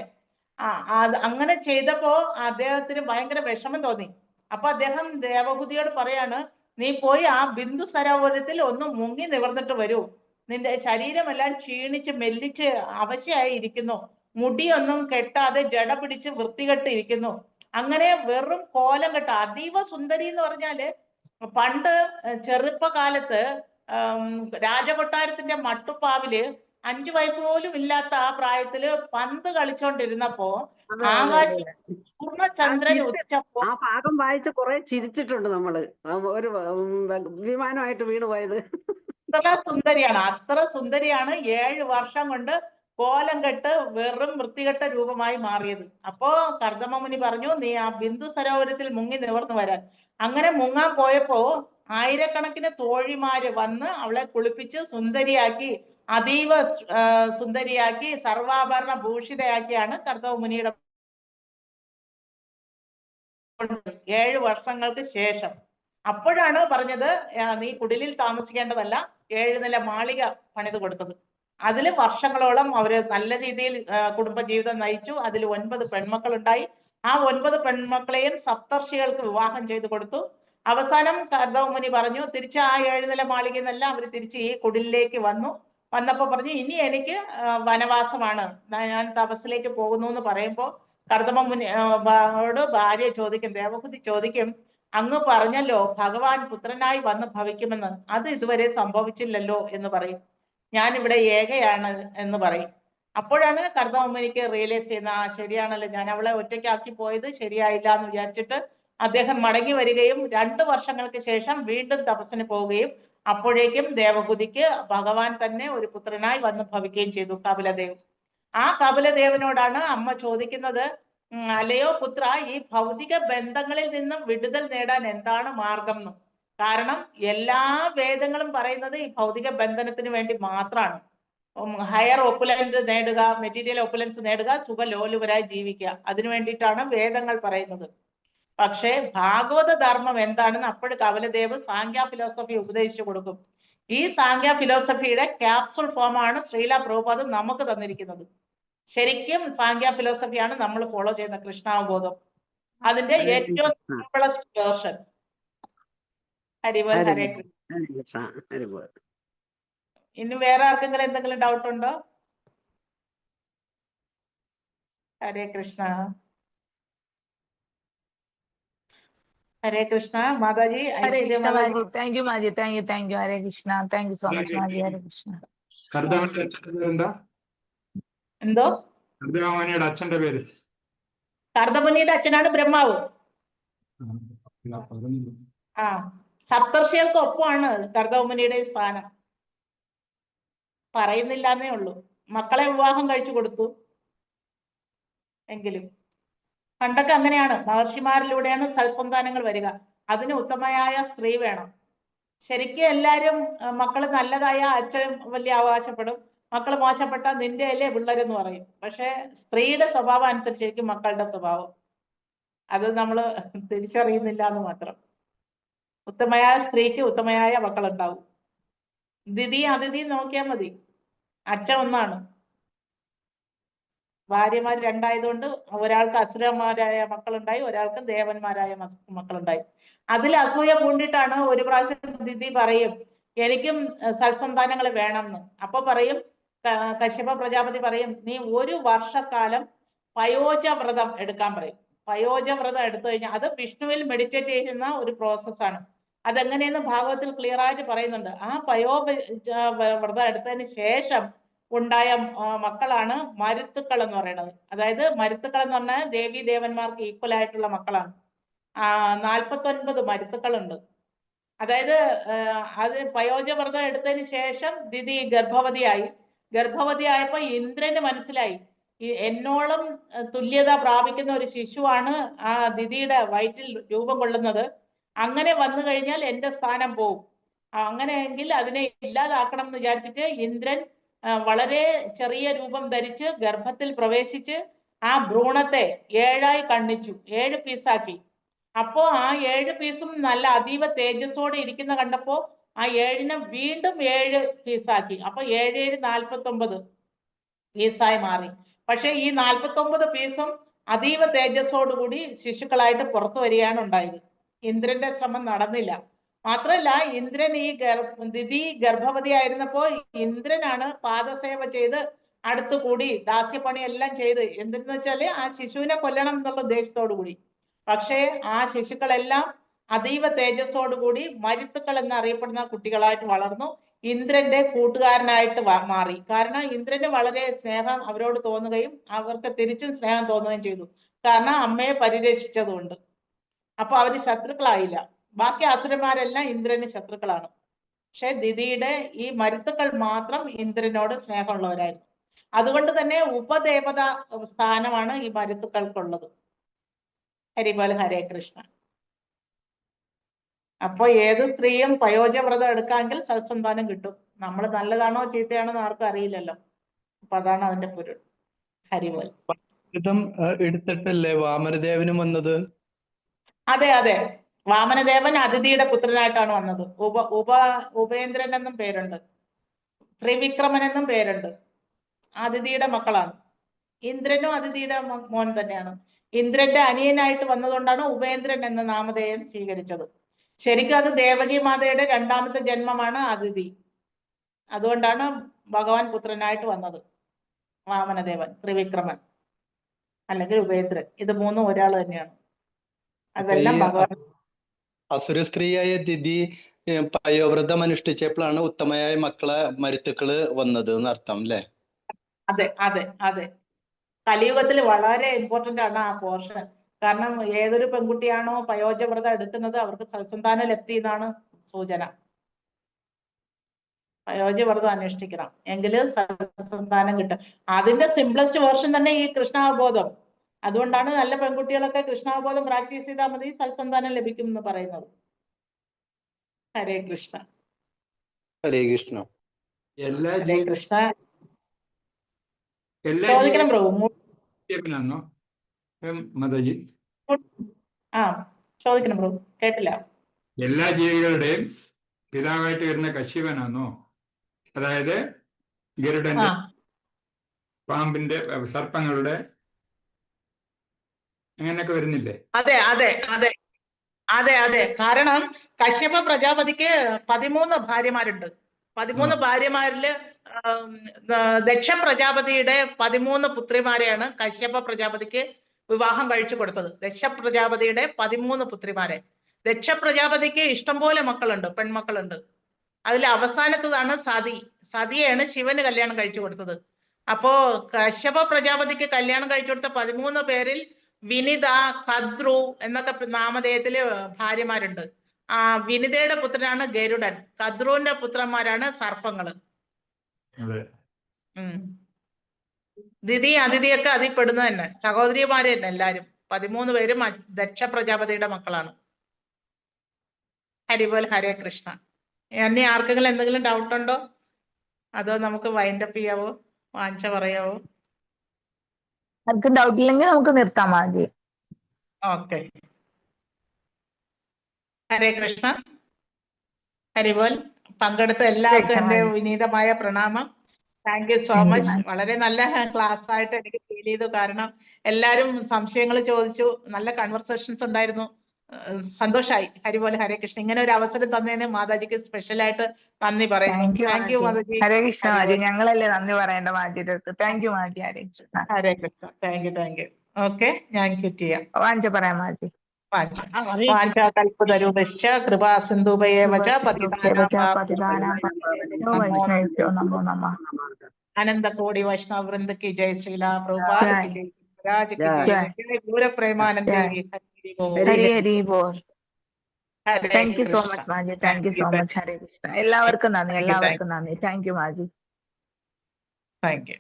അങ്ങനെ ചെയ്തപ്പോ അദ്ദേഹത്തിന് ഭയങ്കര വിഷമം തോന്നി. അപ്പൊ അദ്ദേഹം ദേവഹുതിയോട് പറയാണ്, നീ പോയി ആ ബിന്ദു സരോവരത്തിൽ ഒന്ന് മുങ്ങി നിവർന്നിട്ട് വരൂ. നിന്റെ ശരീരമെല്ലാം ക്ഷീണിച്ച് മെല്ലിച്ച് അവശയായി ഇരിക്കുന്നു, മുടിയൊന്നും കെട്ടാതെ ജട പിടിച്ച് വൃത്തികെട്ട് ഇരിക്കുന്നു. അങ്ങനെ വെറും കോലം കെട്ട അതീവ സുന്ദരി എന്ന് പറഞ്ഞാല് പണ്ട് ചെറുപ്പകാലത്ത് രാജകൊട്ടാരത്തിന്റെ മട്ടുപ്പാവില് 5 വയസ്സ് പോലും ഇല്ലാത്ത ആ പ്രായത്തില് പന്ത് കളിച്ചോണ്ടിരുന്നപ്പോ
അതെ, അതെ,
ആകാശം
അതെ.
പൂർണ്ണചന്ദ്രൻ ഉച്ചപ്പോ
ആ ഭാഗം വായിച്ച് കുറെ ചിരിച്ചിട്ടുണ്ട് നമ്മള്. ഒരു വിമാനമായിട്ട് വീണ് പോയത്.
അത്ര സുന്ദരിയാണ് 7 വർഷം കൊണ്ട് കോലം കെട്ട് വെറും വൃത്തികെട്ട രൂപമായി മാറിയത്. അപ്പോ കർദമമുനി പറഞ്ഞു, നീ ആ ബിന്ദു സരോവരത്തിൽ മുങ്ങി നിവർന്നു വരാൻ. അങ്ങനെ മുങ്ങാൻ പോയപ്പോ ആയിരക്കണക്കിന് തോഴിമാര് വന്ന് അവളെ കുളിപ്പിച്ച് സുന്ദരിയാക്കി, അതീവ സുന്ദരിയാക്കി, സർവാഭരണ ഭൂഷിതയാക്കിയാണ് കർദമമുനിയുടെ 7 വർഷങ്ങൾക്ക് ശേഷം. അപ്പോഴാണ് പറഞ്ഞത്, നീ കുടിലിൽ താമസിക്കേണ്ടതല്ല, 7 നില മാളിക പണിത് കൊടുത്തത്. അതിൽ വർഷങ്ങളോളം അവര് നല്ല രീതിയിൽ കുടുംബജീവിതം നയിച്ചു. അതിൽ 9 പെൺമക്കൾ ഉണ്ടായി. ആ 9 പെൺമക്കളെയും സപ്തർഷികൾക്ക് വിവാഹം ചെയ്തു കൊടുത്തു. അവസാനം കർദമമുനി പറഞ്ഞു, തിരിച്ച് ആ 7 നില മാളികയിൽ നിന്നല്ല അവർ തിരിച്ച് ഈ കുടിലിലേക്ക് വന്നു. വന്നപ്പോ പറഞ്ഞു, ഇനി എനിക്ക് വനവാസമാണ്, ഞാൻ തപസ്സിലേക്ക് പോകുന്നു എന്ന് പറയുമ്പോ കർദമമുനിയോട് ഭാര്യ ചോദിക്കും, ദേവഹൂതി ചോദിക്കും, അങ്ങ് പറഞ്ഞല്ലോ ഭഗവാൻ പുത്രനായി വന്ന് ഭവിക്കുമെന്ന്, അത് ഇതുവരെ സംഭവിച്ചില്ലല്ലോ എന്ന് പറയും. ഞാൻ ഇവിടെ ഏകയാണ് എന്ന് പറയും. അപ്പോഴാണ് കർദമമുനിക്ക് റിയലൈസ് ചെയ്യുന്ന, ശരിയാണല്ലോ, ഞാൻ അവളെ ഒറ്റയ്ക്കാക്കി പോയത് ശരിയായില്ല എന്ന് വിചാരിച്ചിട്ട് അദ്ദേഹം മടങ്ങി വരികയും 2 വർഷങ്ങൾക്ക് ശേഷം വീണ്ടും തപസ്സിന് പോവുകയും അപ്പോഴേക്കും ദേവഹൂതിക്ക് ഭഗവാൻ തന്നെ ഒരു പുത്രനായി വന്ന് ഭവിക്കുകയും ചെയ്തു, കപിലദേവ്. ആ കപിലദേവനോടാണ് അമ്മ ചോദിക്കുന്നത്, അല്ലയോ പുത്ര, ഈ ഭൗതിക ബന്ധങ്ങളിൽ നിന്നും വിടുതൽ നേടാൻ എന്താണ് മാർഗം എന്ന്. കാരണം എല്ലാ വേദങ്ങളും പറയുന്നത് ഈ ഭൗതിക ബന്ധനത്തിന് വേണ്ടി മാത്രമാണ്. ഹയർ ഒപ്പുലൻസ് നേടുക, മെറ്റീരിയൽ ഒപ്പുലൻസ് നേടുക, സുഖലോലുപരായി ജീവിക്കുക, അതിനു വേണ്ടിയിട്ടാണ് വേദങ്ങൾ പറയുന്നത്. പക്ഷേ ഭാഗവത ധർമ്മം എന്താണെന്ന് അപ്പോൾ കപിലദേവ് സാങ്ക്യ ഫിലോസഫി ഉപദേശിച്ചു കൊടുക്കും. ഈ സാങ്ക്യ ഫിലോസഫിയുടെ ക്യാപ്സുൾ ഫോമാണ് ശ്രീല പ്രഭുപാദ് നമുക്ക് തന്നിരിക്കുന്നത്. ശരിക്കും സാങ്ക്യ ഫിലോസഫിയാണ് നമ്മൾ ഫോളോ ചെയ്യുന്ന കൃഷ്ണാവബോധം, അതിന്റെ ഏറ്റവും സിംപിളസ്റ്റ് വേർഷൻ. ഹരിബോൽ, ഹരേ കൃഷ്ണ. ഇനി വേറെ ആർക്കെങ്കിലും എന്തെങ്കിലും ഡൗട്ട് ഉണ്ടോ? ഹരേ കൃഷ്ണ. ഹരേ കൃഷ്ണ. മാതാജി,
ഹരേ
ഐശ്വര്യ
കൃഷ്ണ
മാതാജി.
മാജി. താങ്ക് യു മാജി. Thank you. Hare Krishna. Thank you so much മാജി. ഹരേ കൃഷ്ണ.
കർദമന്റെ അച്ഛന്റെ പേരെന്താ?
എന്തോ?
കർദമനിയുടെ അച്ഛന്റെ പേര്?
കർദമുനിയുടെ അച്ഛനാണ് ബ്രഹ്മാവ്. ആ, സപ്തർഷികൾക്ക് ഒപ്പമാണ് കർദമുനിയുടെ സ്ഥാനം. പറയുന്നില്ല എന്നേ ഉള്ളൂ. മക്കളെ വിവാഹം കഴിച്ചു കൊടുത്തു എങ്കിലും പണ്ടൊക്കെ അങ്ങനെയാണ്, മഹർഷിമാരിലൂടെയാണ് സൽസന്താനങ്ങൾ വരിക. അതിന് ഉത്തമയായ സ്ത്രീ വേണം. ശരിക്കും എല്ലാരും മക്കള് നല്ലതായ അച്ഛൻ വലിയ അവകാശപ്പെടും, മക്കള് മോശപ്പെട്ട നിന്റെ അല്ലേ പിള്ളേരെന്ന് പറയും. പക്ഷെ സ്ത്രീയുടെ സ്വഭാവം അനുസരിച്ചിരിക്കും മക്കളുടെ സ്വഭാവം. അത് നമ്മള് തിരിച്ചറിയുന്നില്ല എന്ന് മാത്രം. ഉത്തമയായ സ്ത്രീക്ക് ഉത്തമയായ മക്കളുണ്ടാവും. ദിതി അതിഥി നോക്കിയാൽ മതി, അച്ഛൻ ഒന്നാണ്. ഭാര്യമാർ 2 ആയതുകൊണ്ട് ഒരാൾക്ക് അസുരന്മാരായ മക്കളുണ്ടായി, ഒരാൾക്ക് ദേവന്മാരായ മക്കളുണ്ടായി. അതിൽ അസൂയ പൂണ്ടിട്ടാണ് ഒരു പ്രാവശ്യം ദിതി പറയും, എനിക്കും സൽസന്താനങ്ങൾ വേണം എന്ന്. അപ്പൊ പറയും, കശ്യപ പ്രജാപതി പറയും, നീ 1 വർഷക്കാലം പയോജ വ്രതം എടുക്കാൻ പറയും. പയോജ വ്രതം എടുത്തു കഴിഞ്ഞാൽ അത് വിഷ്ണുവിൽ മെഡിറ്റേറ്റ് ചെയ്യുന്ന ഒരു പ്രോസസ്സാണ്. അതെങ്ങനെയെന്ന് ഭാഗവത്തിൽ ക്ലിയർ ആയിട്ട് പറയുന്നുണ്ട്. ആ വ്രതം എടുത്തതിന് ശേഷം ഉണ്ടായ മക്കളാണ് മരുത്തുക്കൾ എന്ന് പറയുന്നത്. അതായത് മരുത്തുക്കൾ എന്ന് പറഞ്ഞാൽ ദേവി ദേവന്മാർക്ക് ഈക്വൽ ആയിട്ടുള്ള മക്കളാണ്. 49 മരുത്തുക്കളുണ്ട്. അതായത് അത് പയോജ വ്രതം എടുത്തതിന് ശേഷം ദിതി ഗർഭവതിയായപ്പോ ഇന്ദ്രന് മനസ്സിലായി, എന്നോളം തുല്യത പ്രാപിക്കുന്ന ഒരു ശിശുവാണ് ആ ദിതിയുടെ വയറ്റിൽ രൂപം കൊള്ളുന്നത്. അങ്ങനെ വന്നു കഴിഞ്ഞാൽ എന്റെ സ്ഥാനം പോവും. അങ്ങനെയെങ്കിൽ അതിനെ ഇല്ലാതാക്കണം എന്ന് വിചാരിച്ചിട്ട് ഇന്ദ്രൻ വളരെ ചെറിയ രൂപം ധരിച്ച് ഗർഭത്തിൽ പ്രവേശിച്ച് ആ ഭ്രൂണത്തെ 7ആയി കണ്ണിച്ചു, 7 പീസാക്കി. അപ്പോ ആ 7 പീസും നല്ല അതീവ തേജസ്സോടെ ഇരിക്കുന്ന കണ്ടപ്പോ ആ 7നെ വീണ്ടും 7 പീസാക്കി. അപ്പൊ 7 7 49 പീസായി മാറി. പക്ഷെ ഈ 49 പീസും അതീവ തേജസ്സോടുകൂടി ശിശുക്കളായിട്ട് പുറത്തു വരികയാണ് ഉണ്ടായത്. ഇന്ദ്രന്റെ ശ്രമം നടന്നില്ല. മാത്രമല്ല ഇന്ദ്രൻ ദിതി ഗർഭവതിയായിരുന്നപ്പോ ഇന്ദ്രനാണ് പാദസേവ ചെയ്ത് അടുത്തുകൂടി ദാസ്യപ്പണി എല്ലാം ചെയ്ത് എന്തെന്ന് വെച്ചാല് ആ ശിശുവിനെ കൊല്ലണം എന്നുള്ള ഉദ്ദേശത്തോടു കൂടി. പക്ഷേ ആ ശിശുക്കളെല്ലാം അതീവ തേജസ്സോടുകൂടി മരുത്തുക്കൾ എന്നറിയപ്പെടുന്ന കുട്ടികളായിട്ട് വളർന്നു. ഇന്ദ്രന്റെ കൂട്ടുകാരനായിട്ട് മാറി. കാരണം ഇന്ദ്രന് വളരെ സ്നേഹം അവരോട് തോന്നുകയും അവർക്ക് തിരിച്ചും സ്നേഹം തോന്നുകയും ചെയ്തു. കാരണം അമ്മയെ പരിരക്ഷിച്ചതുകൊണ്ട്. അപ്പൊ അവര് ശത്രുക്കളായില്ല. ബാക്കി അസുരന്മാരെല്ലാം ഇന്ദ്രന് ശത്രുക്കളാണ്. പക്ഷെ ദിതിയുടെ ഈ മരുത്തുക്കൾ മാത്രം ഇന്ദ്രനോട് സ്നേഹമുള്ളവരായിരുന്നു. അതുകൊണ്ട് തന്നെ ഉപദേവത സ്ഥാനമാണ് ഈ മരുത്തുക്കൾക്കുള്ളത്. ഹരിബോൽ ഹരേ കൃഷ്ണ. അപ്പൊ ഏത് സ്ത്രീയും പയോജവ്രതം എടുക്കാമെങ്കിൽ സത്സന്താനം കിട്ടും. നമ്മൾ നല്ലതാണോ ചീത്തയാണോ എന്ന് ആർക്കും അറിയില്ലല്ലോ. അപ്പൊ അതാണ് അതിന്റെ പൊരുൾ. ഹരിബോൽ.
എടുത്തിട്ടല്ലേ വാമനദേവനും വന്നത്?
അതെ അതെ, വാമനദേവൻ അതിഥിയുടെ പുത്രനായിട്ടാണ് വന്നത്. ഉപേന്ദ്രൻ എന്നും പേരുണ്ട്, ത്രിവിക്രമൻ എന്നും പേരുണ്ട്. അതിഥിയുടെ മക്കളാണ്. ഇന്ദ്രനും അതിഥിയുടെ മോൻ തന്നെയാണ്. ഇന്ദ്രന്റെ അനിയനായിട്ട് വന്നതുകൊണ്ടാണ് ഉപേന്ദ്രൻ എന്ന നാമധേയം സ്വീകരിച്ചത്. ശരിക്കും അത് ദേവകി മാതയുടെ രണ്ടാമത്തെ ജന്മമാണ് അതിഥി. അതുകൊണ്ടാണ് ഭഗവാൻ പുത്രനായിട്ട് വന്നത് വാമനദേവൻ, ത്രിവിക്രമൻ അല്ലെങ്കിൽ ഉപേന്ദ്രൻ. ഇത് മൂന്നും ഒരാൾ തന്നെയാണ്. അതെല്ലാം ഭഗവാൻ.
അസുര സ്ത്രീയായ ദിതി പയോവ്രതം അനുഷ്ഠിച്ചപ്പോഴാണ് ഉത്തമയായ മക്കളെ മരുത്തുക്കള് വന്നത് എന്നർത്ഥം അല്ലേ?
അതെ അതെ അതെ, കലിയുഗത്തിൽ വളരെ ഇമ്പോർട്ടന്റ് ആണ് ആ പോർഷൻ. കാരണം ഏതൊരു പെൺകുട്ടിയാണോ പയോജവ്രതം എടുക്കുന്നത് അവർക്ക് സൽസന്താന ലബ്ധി എന്നാണ് സൂചന. പയോജവ്രതം അനുഷ്ഠിക്കണം എങ്കിൽ സൽസന്താനം കിട്ടും. അതിന്റെ സിംപ്ലസ്റ്റ് വേർഷൻ തന്നെ ഈ കൃഷ്ണാവബോധം. അതുകൊണ്ടാണ് നല്ല പെൺകുട്ടികളൊക്കെ കൃഷ്ണാവബോധം പ്രാക്ടീസ് ചെയ്താൽ മതി സൽസന്താനം ലഭിക്കും എന്ന് പറയുന്നത്. ഹരേ കൃഷ്ണ.
ഹരേ കൃഷ്ണ.
ഹരേ കൃഷ്ണ. ചോദിക്കണം പ്രഭു.
മാതാജി,
ആ ചോദിക്കണം പ്രഭു, കേട്ടില്ല.
എല്ലാ ജീവികളുടെയും പിതാവായിട്ട് വരുന്ന കശ്യപനാണോ? അതായത് ഗരുഡന്റെ, പാമ്പിന്റെ, സർപ്പങ്ങളുടെ അങ്ങനെയൊക്കെ വരുന്നില്ലേ?
അതെ അതെ അതെ അതെ അതെ. കാരണം കശ്യപ പ്രജാപതിക്ക് 13 ഭാര്യമാരുണ്ട്. 13 ഭാര്യമാരില് ദക്ഷ പ്രജാപതിയുടെ 13 പുത്രിമാരെയാണ് കശ്യപ പ്രജാപതിക്ക് വിവാഹം കഴിച്ചു കൊടുത്തത്. ദക്ഷ പ്രജാപതിയുടെ 13 പുത്രിമാരെ. ദക്ഷ പ്രജാപതിക്ക് ഇഷ്ടംപോലെ മക്കളുണ്ട്, പെൺമക്കളുണ്ട്. അതിൽ അവസാനത്തതാണ് സതി. സതിയെയാണ് ശിവന് കല്യാണം കഴിച്ചു കൊടുത്തത്. അപ്പോ കശ്യപ പ്രജാപതിക്ക് കല്യാണം കഴിച്ചു കൊടുത്ത 13 പേരിൽ വിനിത, കദ്രു എന്നൊക്കെ നാമധേയത്തില് ഭാര്യമാരുണ്ട്. ആ വിനിതയുടെ പുത്രനാണ് ഗരുഡൻ. കദ്രുവിന്റെ പുത്രന്മാരാണ് സർപ്പങ്ങള്. ദിതി അതിഥിയൊക്കെ അതിൽ പെടുന്നത് തന്നെ, സഹോദരിമാര് തന്നെ എല്ലാരും. 13 പേരും ദക്ഷ പ്രജാപതിയുടെ മക്കളാണ്. ഹരിബോൽ ഹരേ കൃഷ്ണ. ഇനി ആർക്കെങ്കിലും എന്തെങ്കിലും ഡൗട്ട് ഉണ്ടോ? അതോ നമുക്ക് വൈൻഡപ്പ് ചെയ്യാവോ? വാഞ്ച പറയാവോ?
ആർക്കും ഡൗട്ട് ഇല്ലെങ്കിൽ നമുക്ക് നിർത്താം മാജി.
ഓക്കെ. ഹരേ കൃഷ്ണ. ഹരിബോൽ. പങ്കെടുത്ത എല്ലാവർക്കും എന്റെ വിനീതമായ പ്രണാമം. Thank you so much. വളരെ നല്ല ക്ലാസ് ആയിട്ട് എനിക്ക് ഫീൽ ചെയ്തു. കാരണം എല്ലാരും സംശയങ്ങൾ ചോദിച്ചു, നല്ല കൺവെർസേഷൻസ് ഉണ്ടായിരുന്നു. സന്തോഷായി. ഹരിബോൽ ഹരേ കൃഷ്ണ. ഇങ്ങനെ ഒരു അവസരം തന്നതിന് മാതാജിക്ക് സ്പെഷ്യൽ ആയിട്ട് നന്ദി പറയുന്നു. താങ്ക് യു മാതാജി.
ഹരേ കൃഷ്ണ മാജി. ഞങ്ങളല്ലേ നന്ദി പറയേണ്ട മാജിയുടെ അടുത്ത്. താങ്ക് യു മാജി. Hare Krishna.
Hare Krishna. Thank you thank you. Okay, ഞാൻ ക്വിറ്റ് ചെയ്യാം.
വാഞ്ച പറയാം മാജി.
വാഞ്ചാകൽപതരുഭ്യശ്ച കൃപാസിന്ധുഭയേവ ച
നമോ നമഃ.
അനന്തകോടി വൈഷ്ണവ വൃന്ദ की जय श्रीला प्रभुपाद की जय, राज की जय, जय Gaur Premanand Hari
Haribol. Thank you so much മാജി. Thank you so much. Hare Krishna. എല്ലാവർക്കും നന്ദി. എല്ലാവർക്കും നന്ദി. താങ്ക് യു മാജി.
Thank U.